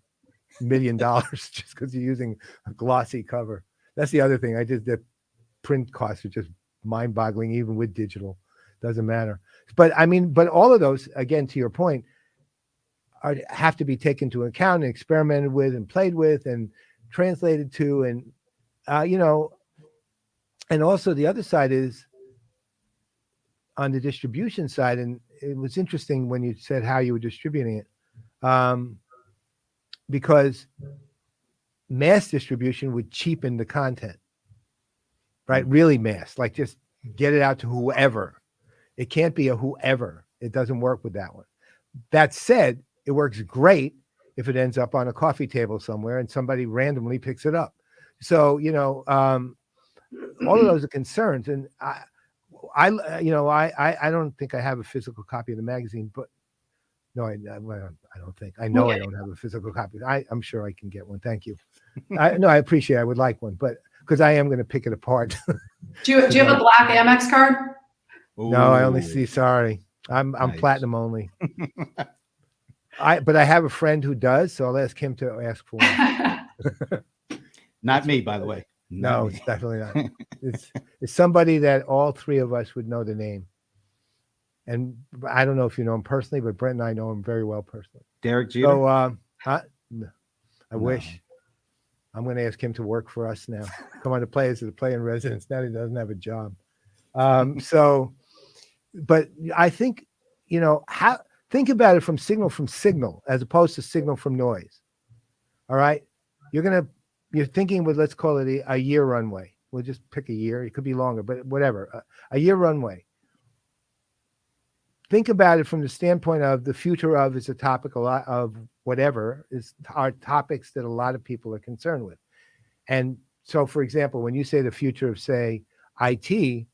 $1 million just because you're using a glossy cover. That's the other thing. The print costs are just mind-boggling, even with digital. Doesn't matter. But all of those, again, to your point, have to be taken into account and experimented with and played with and translated to, and and also the other side is on the distribution side. And it was interesting when you said how you were distributing it, because mass distribution would cheapen the content, right? Really mass, like just get it out to whoever. It can't be a whoever. It doesn't work with that one. That said, it works great if it ends up on a coffee table somewhere and somebody randomly picks it up. So, all of those are concerns. And I don't think I have a physical copy of the magazine, but no, I don't think. I know I don't have a physical copy. I'm sure I can get one. Thank you. I appreciate it. I would like one, but because I am going to pick it apart. Do you have a black Amex card? No, I only see. Sorry, I'm Nice. platinum only. But I have a friend who does, so I'll ask him to ask for one. Not me, by the way. No, it's definitely not. It's somebody that all three of us would know the name. And I don't know if you know him personally, but Brent and I know him very well personally. Derek Jeter. So I wish. I'm going to ask him to work for us now. Come on to Playaz as a play in residence. Now he doesn't have a job. But I think, think about it from signal as opposed to signal from noise. All right. You're thinking with, let's call it a year runway. We'll just pick a year. It could be longer, but whatever. A year runway. Think about it from the standpoint of the future of is a topic a lot of whatever are topics that a lot of people are concerned with. And so, for example, when you say the future of, say, IT, you're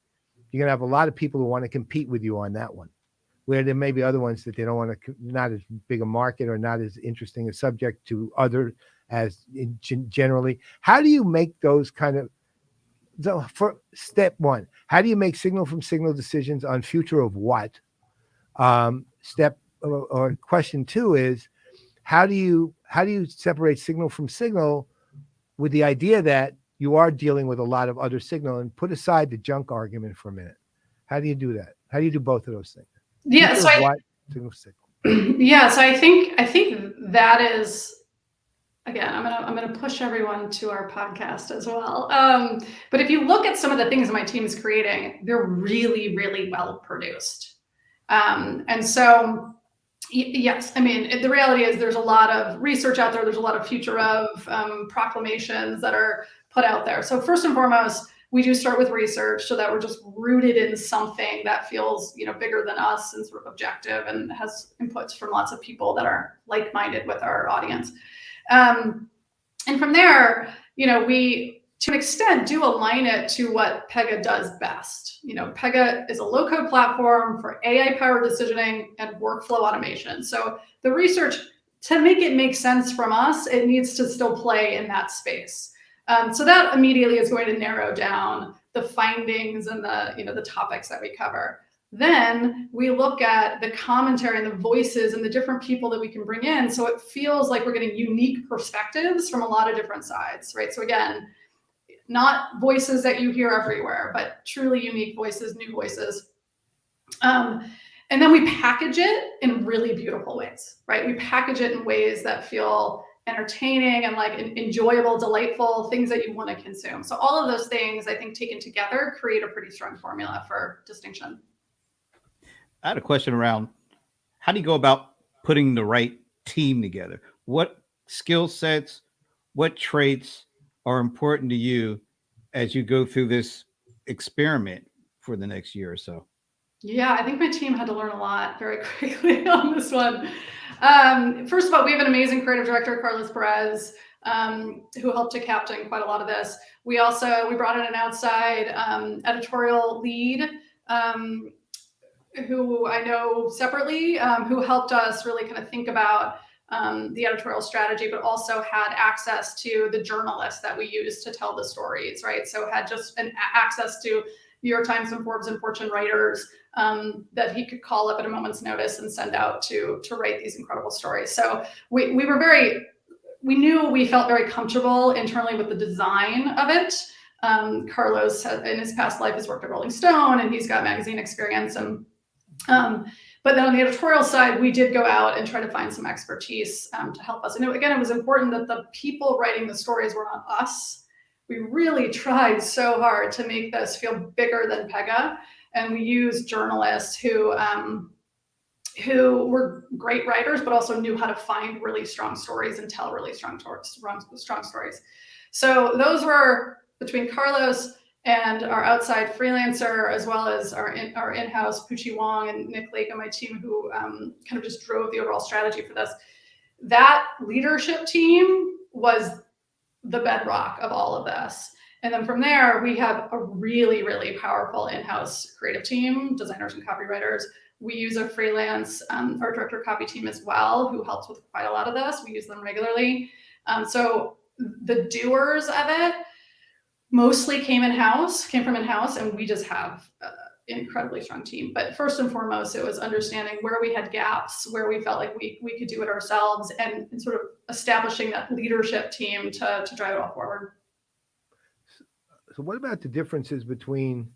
going to have a lot of people who want to compete with you on that one, where there may be other ones that they don't want to, not as big a market or not as interesting a subject to other as generally. How do you make those kind of, so for step one, how do you make signal from signal decisions on future of what? Step or question two is, how do you separate signal from signal with the idea that you are dealing with a lot of other signal, and put aside the junk argument for a minute? How do you do that? How do you do both of those things? Yeah. So signal, signal. Yeah. So I think that is, again, I'm gonna push everyone to our podcast as well. But if you look at some of the things my team is creating, they're really, really well produced. And so, yes, I mean, the reality is there's a lot of research out there. There's a lot of future of proclamations that are put out there. So first and foremost, we do start with research so that we're just rooted in something that feels, bigger than us and sort of objective and has inputs from lots of people that are like-minded with our audience. And from there, we, to an extent, do align it to what Pega does best. Pega is a low-code platform for AI-powered decisioning and workflow automation. So the research, to make it make sense from us, it needs to still play in that space. So that immediately is going to narrow down the findings and the topics that we cover. Then we look at the commentary and the voices and the different people that we can bring in. So it feels like we're getting unique perspectives from a lot of different sides, right? So again, not voices that you hear everywhere, but truly unique voices, new voices. And And then we package it in really beautiful ways, right? We package it in ways that feel entertaining and like enjoyable, delightful, things that you want to consume. So all of those things, I think, taken together, create a pretty strong formula for distinction. I had a question around how do you go about putting the right team together? What skill sets, what traits are important to you as you go through this experiment for the next year or so? Yeah, I think my team had to learn a lot very quickly on this one. First of all, we have an amazing creative director, Carlos Perez, who helped to captain quite a lot of this. We brought in an outside editorial lead, who I know separately, who helped us really kind of think about the editorial strategy, but also had access to the journalists that we use to tell the stories, right? So had just an access to New York Times and Forbes and Fortune writers that he could call up at a moment's notice and send out to write these incredible stories. So we felt very comfortable internally with the design of it. Carlos in his past life has worked at Rolling Stone and he's got magazine experience. But then on the editorial side, we did go out and try to find some expertise to help us. And again, it was important that the people writing the stories were not us. We really tried so hard to make this feel bigger than Pega. And we used journalists who were great writers, but also knew how to find really strong stories and tell really strong stories. So those were between Carlos and our outside freelancer, as well as our in-house Pucci Wong and Nick Lake on my team, who kind of just drove the overall strategy for this. That leadership team was the bedrock of all of this. And then from there, we have a really, really powerful in-house creative team, designers and copywriters. We use a freelance art director copy team as well, who helps with quite a lot of this. We use them regularly. So the doers of it mostly came from in-house, and we just have an incredibly strong team. But first and foremost, it was understanding where we had gaps, where we felt like we could do it ourselves, and sort of establishing that leadership team to drive it all forward. So what about the differences between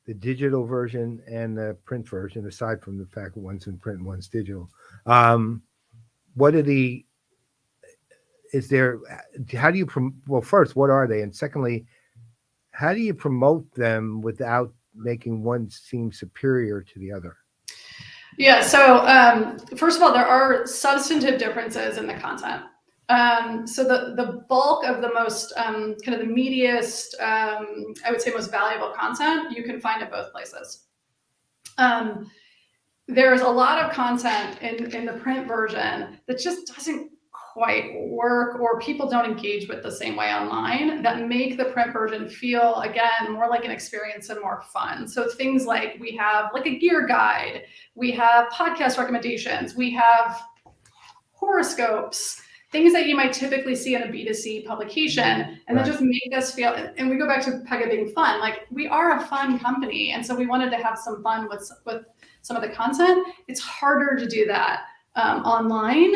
the digital version and the print version, aside from the fact that one's in print and one's digital? How do you well, first, what are they? And secondly, how do you promote them without making one seem superior to the other? Yeah, so first of all, there are substantive differences in the content. So the bulk of the most kind of the meatiest, I would say most valuable content, you can find at both places. There's a lot of content in the print version that just doesn't quite work, or people don't engage with the same way online, that make the print version feel, again, more like an experience and more fun. So things like we have like a gear guide, we have podcast recommendations, we have horoscopes, things that you might typically see in a B2C publication, and then just make us feel, and we go back to Pega being fun, like we are a fun company. And so we wanted to have some fun with some of the content. It's harder to do that online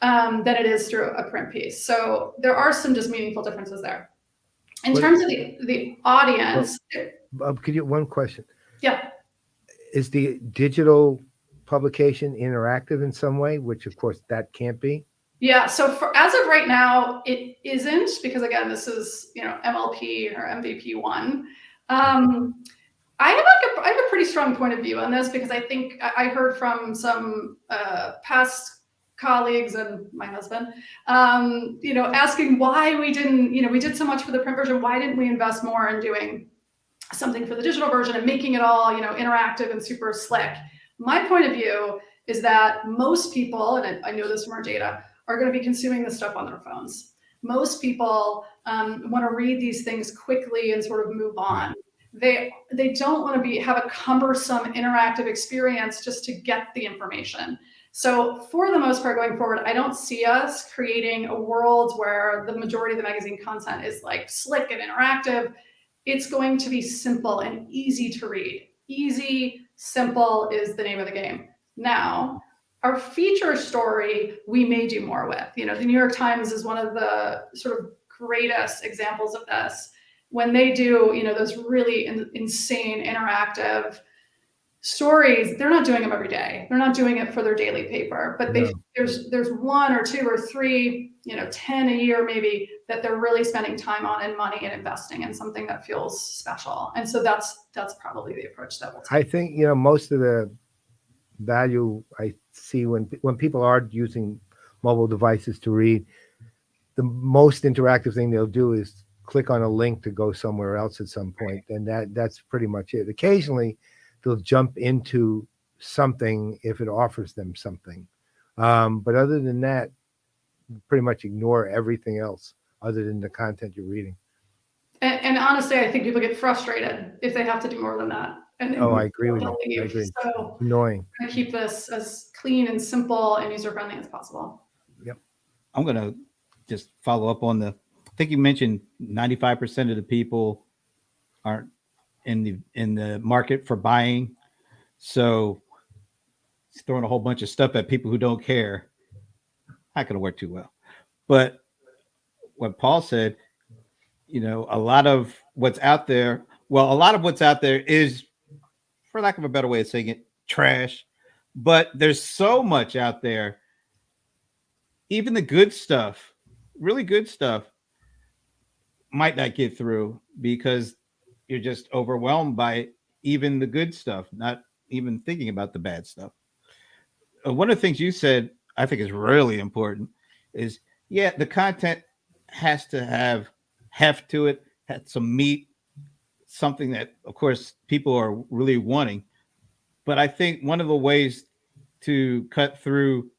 than it is through a print piece. So there are some just meaningful differences there. In terms of the audience. Could you, one question? Yeah. Is the digital publication interactive in some way, which of course that can't be? Yeah, so as of right now, it isn't, because again, this is, MLP or MVP 1. I have a pretty strong point of view on this, because I think I heard from some past colleagues and my husband, asking why we didn't, we did so much for the print version. Why didn't we invest more in doing something for the digital version and making it all, interactive and super slick? My point of view is that most people, and I know this from our data, are going to be consuming this stuff on their phones. Most people want to read these things quickly and sort of move on. They don't want to have a cumbersome interactive experience just to get the information. So for the most part going forward, I don't see us creating a world where the majority of the magazine content is like slick and interactive. It's going to be simple and easy to read. Easy, simple is the name of the game. Now, our feature story, we may do more with. The New York Times is one of the sort of greatest examples of this. When they do, those really insane interactive stories, they're not doing them every day. They're not doing it for their daily paper, but No. there's 1 or 2 or 3, 10 a year maybe that they're really spending time on and money and investing in something that feels special. And so that's probably the approach that we'll take. I think, most of the value I see when people are using mobile devices to read, the most interactive thing they'll do is click on a link to go somewhere else at some point, and that's pretty much it. Occasionally, they'll jump into something if it offers them something, but other than that, pretty much ignore everything else other than the content you're reading. And honestly, I think people get frustrated if they have to do more than that. And I agree with you. I agree. So Annoying. I keep this as clean and simple and user friendly as possible. Yep. I'm gonna just follow up on I think you mentioned 95% of the people aren't in the market for buying. So it's throwing a whole bunch of stuff at people who don't care. Not gonna work too well. But what Paul said, a lot of what's out there is, for lack of a better way of saying it, trash. But there's so much out there. Even the good stuff, really good stuff, might not get through because you're just overwhelmed by even the good stuff, not even thinking about the bad stuff. One of the things you said, I think is really important, is the content has to have heft to it, had some meat, something that, of course, people are really wanting. But I think one of the ways to cut through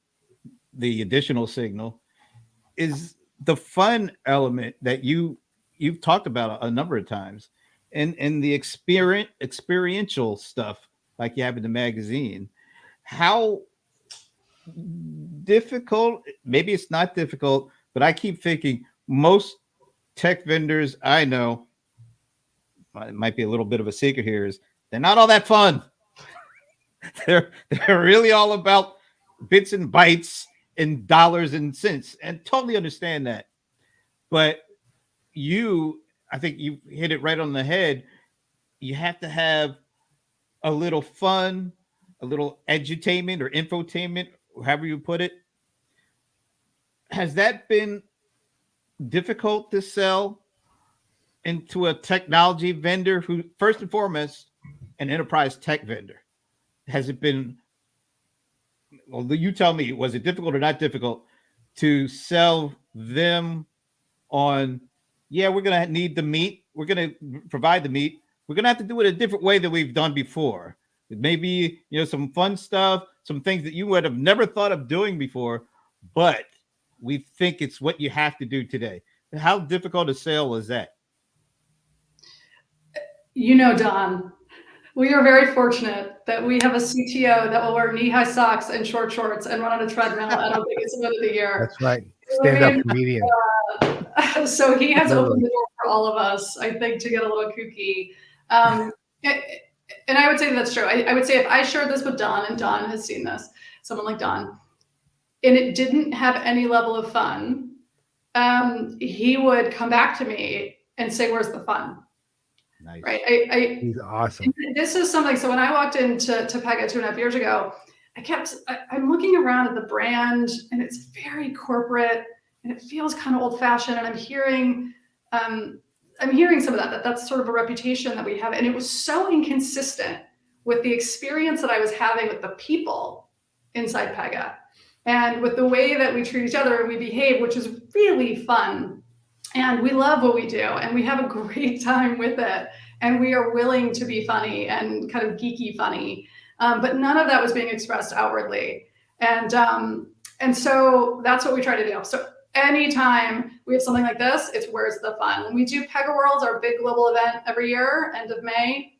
the additional signal is the fun element that you've talked about a number of times, and the experiential stuff like you have in the magazine. How difficult? Maybe it's not difficult, but I keep thinking most tech vendors I know, it might be a little bit of a secret here, is they're not all that fun. they're really all about bits and bytes and dollars and cents, and totally understand that. But I think you hit it right on the head. You have to have a little fun, a little edutainment or infotainment, however you put it. Has that been difficult to sell into a technology vendor who, first and foremost, an enterprise tech vendor? Has it been, well, you tell me, was it difficult or not difficult to sell them on, we're going to need the meat, we're going to provide the meat, we're going to have to do it a different way than we've done before? Maybe, some fun stuff, some things that you would have never thought of doing before, but we think it's what you have to do today. How difficult a sale is that? Don, we are very fortunate that we have a CTO that will wear knee-high socks and short shorts and run on a treadmill at our biggest event of the year. That's right. Stand-up comedian. So he has opened the door for all of us, I think, to get a little kooky. And I would say that's true. I would say if I shared this with Don, and Don has seen this, someone like Don, and it didn't have any level of fun, he would come back to me and say, "Where's the fun?" Nice. Right? He's awesome. This is something. So when I walked into Pega 2.5 years ago, I'm looking around at the brand, and it's very corporate, and it feels kind of old-fashioned. And I'm hearing some of that. That's sort of a reputation that we have, and it was so inconsistent with the experience that I was having with the people inside Pega, and with the way that we treat each other and we behave, which is really fun. And we love what we do, and we have a great time with it. And we are willing to be funny and kind of geeky funny. But none of that was being expressed outwardly. And so that's what we try to do. So anytime we have something like this, it's where's the fun. When we do Pega Worlds, our big global event every year, end of May,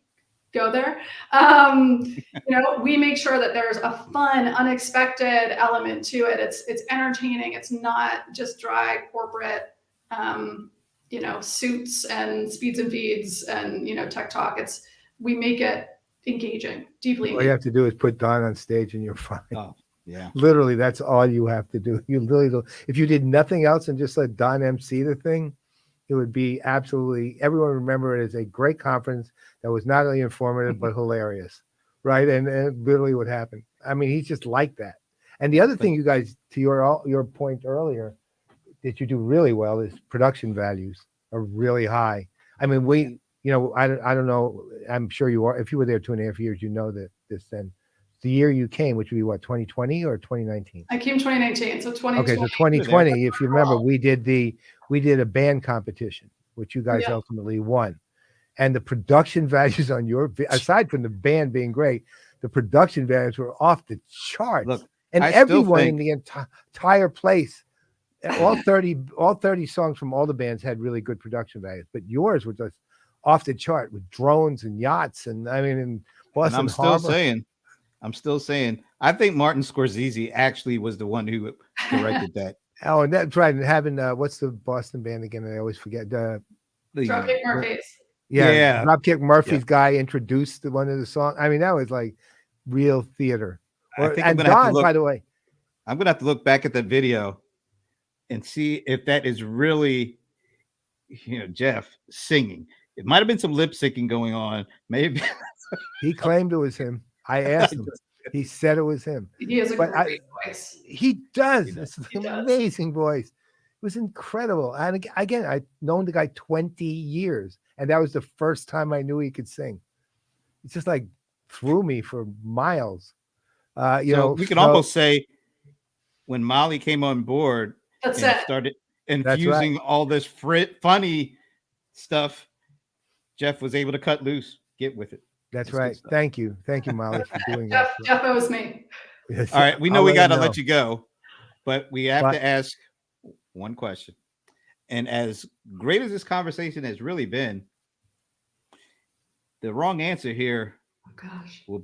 go there. We make sure that there's a fun, unexpected element to it. It's entertaining. It's not just dry corporate suits and speeds and feeds and, tech talk. We make it engaging, deeply engaging. All you have to do is put Don on stage and you're fine. Oh, yeah. Literally, that's all you have to do. You literally don't. If you did nothing else and just let Don MC the thing, it would be absolutely, everyone remember it as a great conference that was not only informative, but hilarious. right? And literally what happened. I mean, he's just like that. And the other thing, you guys, to your point earlier, that you do really well is production values are really high. I mean, I don't know. I'm sure you are. If you were there 2.5 years, you know that this then. The year you came, which would be what, 2020 or 2019? I came 2019, so 2020. Okay, so 2020. If you remember, we did a band competition, which you guys ultimately won, and the production values on aside from the band being great, the production values were off the charts. Look, and everyone in the entire place, all 30 songs from all the bands had really good production values, but yours were just off the chart with drones and yachts, and I mean, in Boston and I'm still saying, I think Martin Scorsese actually was the one who directed that. Oh, and that's right. And having what's the Boston band again? I always forget. Dropkick Murphys. Yeah. Dropkick Murphys guy introduced one of the songs. I mean, that was like real theater. And Don, by the way, I'm gonna have to look back at that video and see if that is really, Jeff singing. It might have been some lip syncing going on. Maybe he claimed it was him. I asked him. He said it was him. He has a great voice. He does. It's an amazing voice. It was incredible. And again, I've known the guy 20 years, and that was the first time I knew he could sing. It's just like threw me for miles. We can almost say when Molly came on board and started infusing all this funny stuff, Jeff was able to cut loose, get with it. That's right. Thank you, Molly, for doing that. Jeff owes me. All right, we know we got to let you go, but we have to ask one question. And as great as this conversation has really been, the wrong answer here will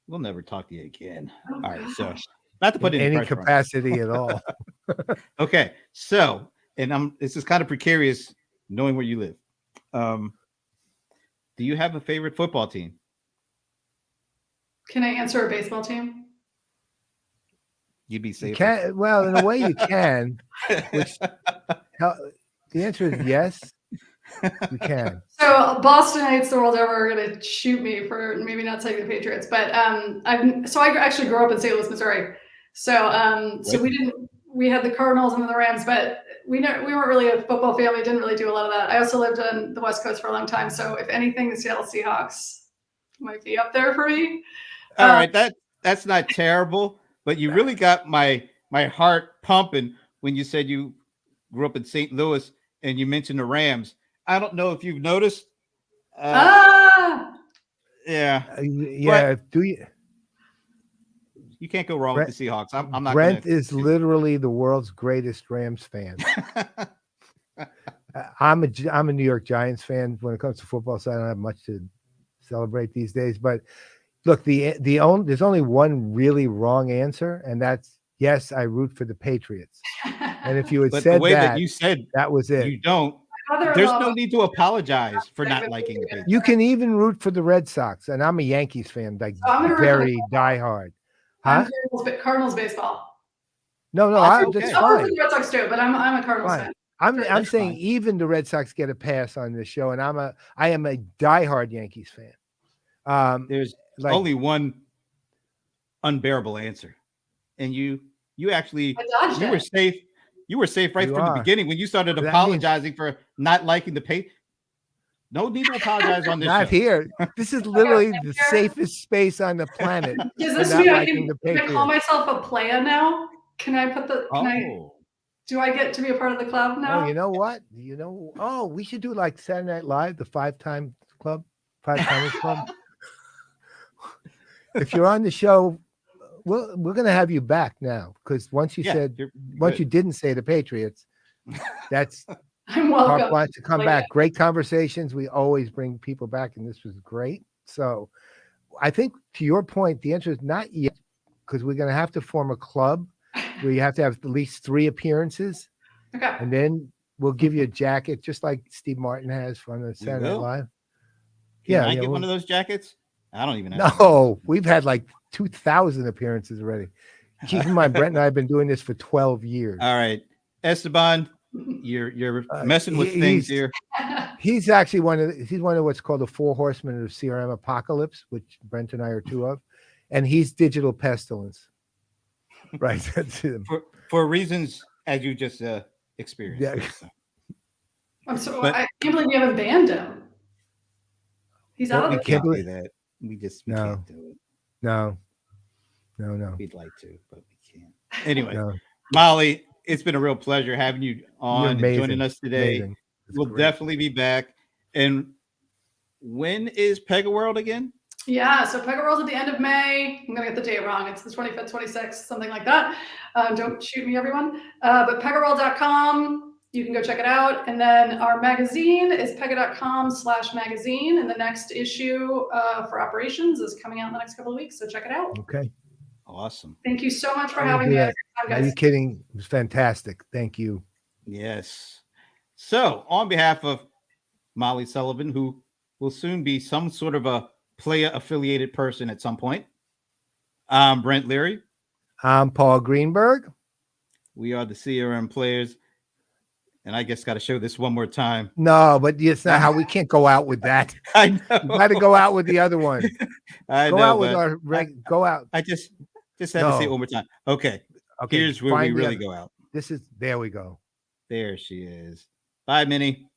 we'll never talk to you again. All right, so not to put in any capacity at all. Okay, so this is kind of precarious knowing where you live. Do you have a favorite football team? Can I answer a baseball team? You'd be safe. Well, in a way you can. Which the answer is yes. You can. So Bostonites the world over are going to shoot me for maybe not saying the Patriots, but I actually grew up in St. Louis, Missouri. So we had the Cardinals and the Rams, but we weren't really a football family. Didn't really do a lot of that. I also lived on the West Coast for a long time. So if anything, the Seattle Seahawks might be up there for me. All right, that's not terrible, but you really got my heart pumping when you said you grew up in St. Louis and you mentioned the Rams. I don't know if you've noticed. Yeah. Do you? You can't go wrong with the Seahawks. I'm not. Brent is literally the world's greatest Rams fan. I'm a New York Giants fan. When it comes to football, so I don't have much to celebrate these days. But look, there's only one really wrong answer, and that's yes, I root for the Patriots. And if you had said the way that you said that was it. You don't. There's no need to apologize for not liking the Patriots. You can even root for the Red Sox, and I'm a Yankees fan, like very diehard. Huh? Cardinals baseball. No, that's fine. I'll the Red Sox too, but I'm a Cardinals fan. I'm saying even the Red Sox get a pass on this show, and I am a diehard Yankees fan. There's only one unbearable answer, and you actually were safe. You were safe right from the beginning when you started apologizing for not liking the Patriots. No need to apologize on this. Not show. Here. This is literally the safest space on the planet. Does this mean I can call myself a playa now? Can I put do I get to be a part of the club now? Oh, you know what? We should do like Saturday Night Live, the 5-time club, 5-timers club. If you're on the show, we're going to have you back now, because once you you didn't say the Patriots, that's I'm welcome. Wants to come back. Great conversations. We always bring people back, and this was great. So I think to your point, the answer is not yet, because we're going to have to form a club where you have to have at least 3 appearances. Okay. And then we'll give you a jacket, just like Steve Martin has from the Saturday Night Live. Can I get one of those jackets? I don't even know. No, we've had like 2,000 appearances already. Keep in mind, Brent and I have been doing this for 12 years. All right. Esteban, you're messing with things here. He's actually he's one of what's called the 4 horsemen of CRM Apocalypse, which Brent and I are 2 of, and he's digital pestilence. Right, that's him. For reasons as you just experienced. Yeah. I'm so But- I can't believe you haven't banned him. He's Well, out of we the can't do believe- that. We No. can't do it. No. We'd like to, but we can't. Anyway, No. Molly, it's been a real pleasure having you on and amazing. joining us today. Amazing. It's We'll great. definitely be back. And when is Pega World again? Yeah, so Pega World's at the end of May. I'm gonna get the date wrong. It's the 25th, 26th, something like that. Don't shoot me, everyone. But pegaworld.com, you can go check it out. And then our magazine is pega.com/magazine. And the next issue for operations is coming out in the next couple of weeks. So check it out. Okay. Awesome. Thank you so much for I will having do me. that. Are you Guys. kidding? It was fantastic. Thank you. Yes. So, on behalf of Molly Sullivan, who will soon be some sort of a Playa affiliated person at some point, I'm Brent Leary. I'm Paul Greenberg. We are the CRM Players. And I guess got to show this one more time. No, but it's not how we can't go out with that. I know. You got to go out with the other one. I Go know, out with but our go out. I just have to say it No. one more time. Okay. Okay. Here's where we find the really other- go out. There we go. There she is. Bye, Minnie.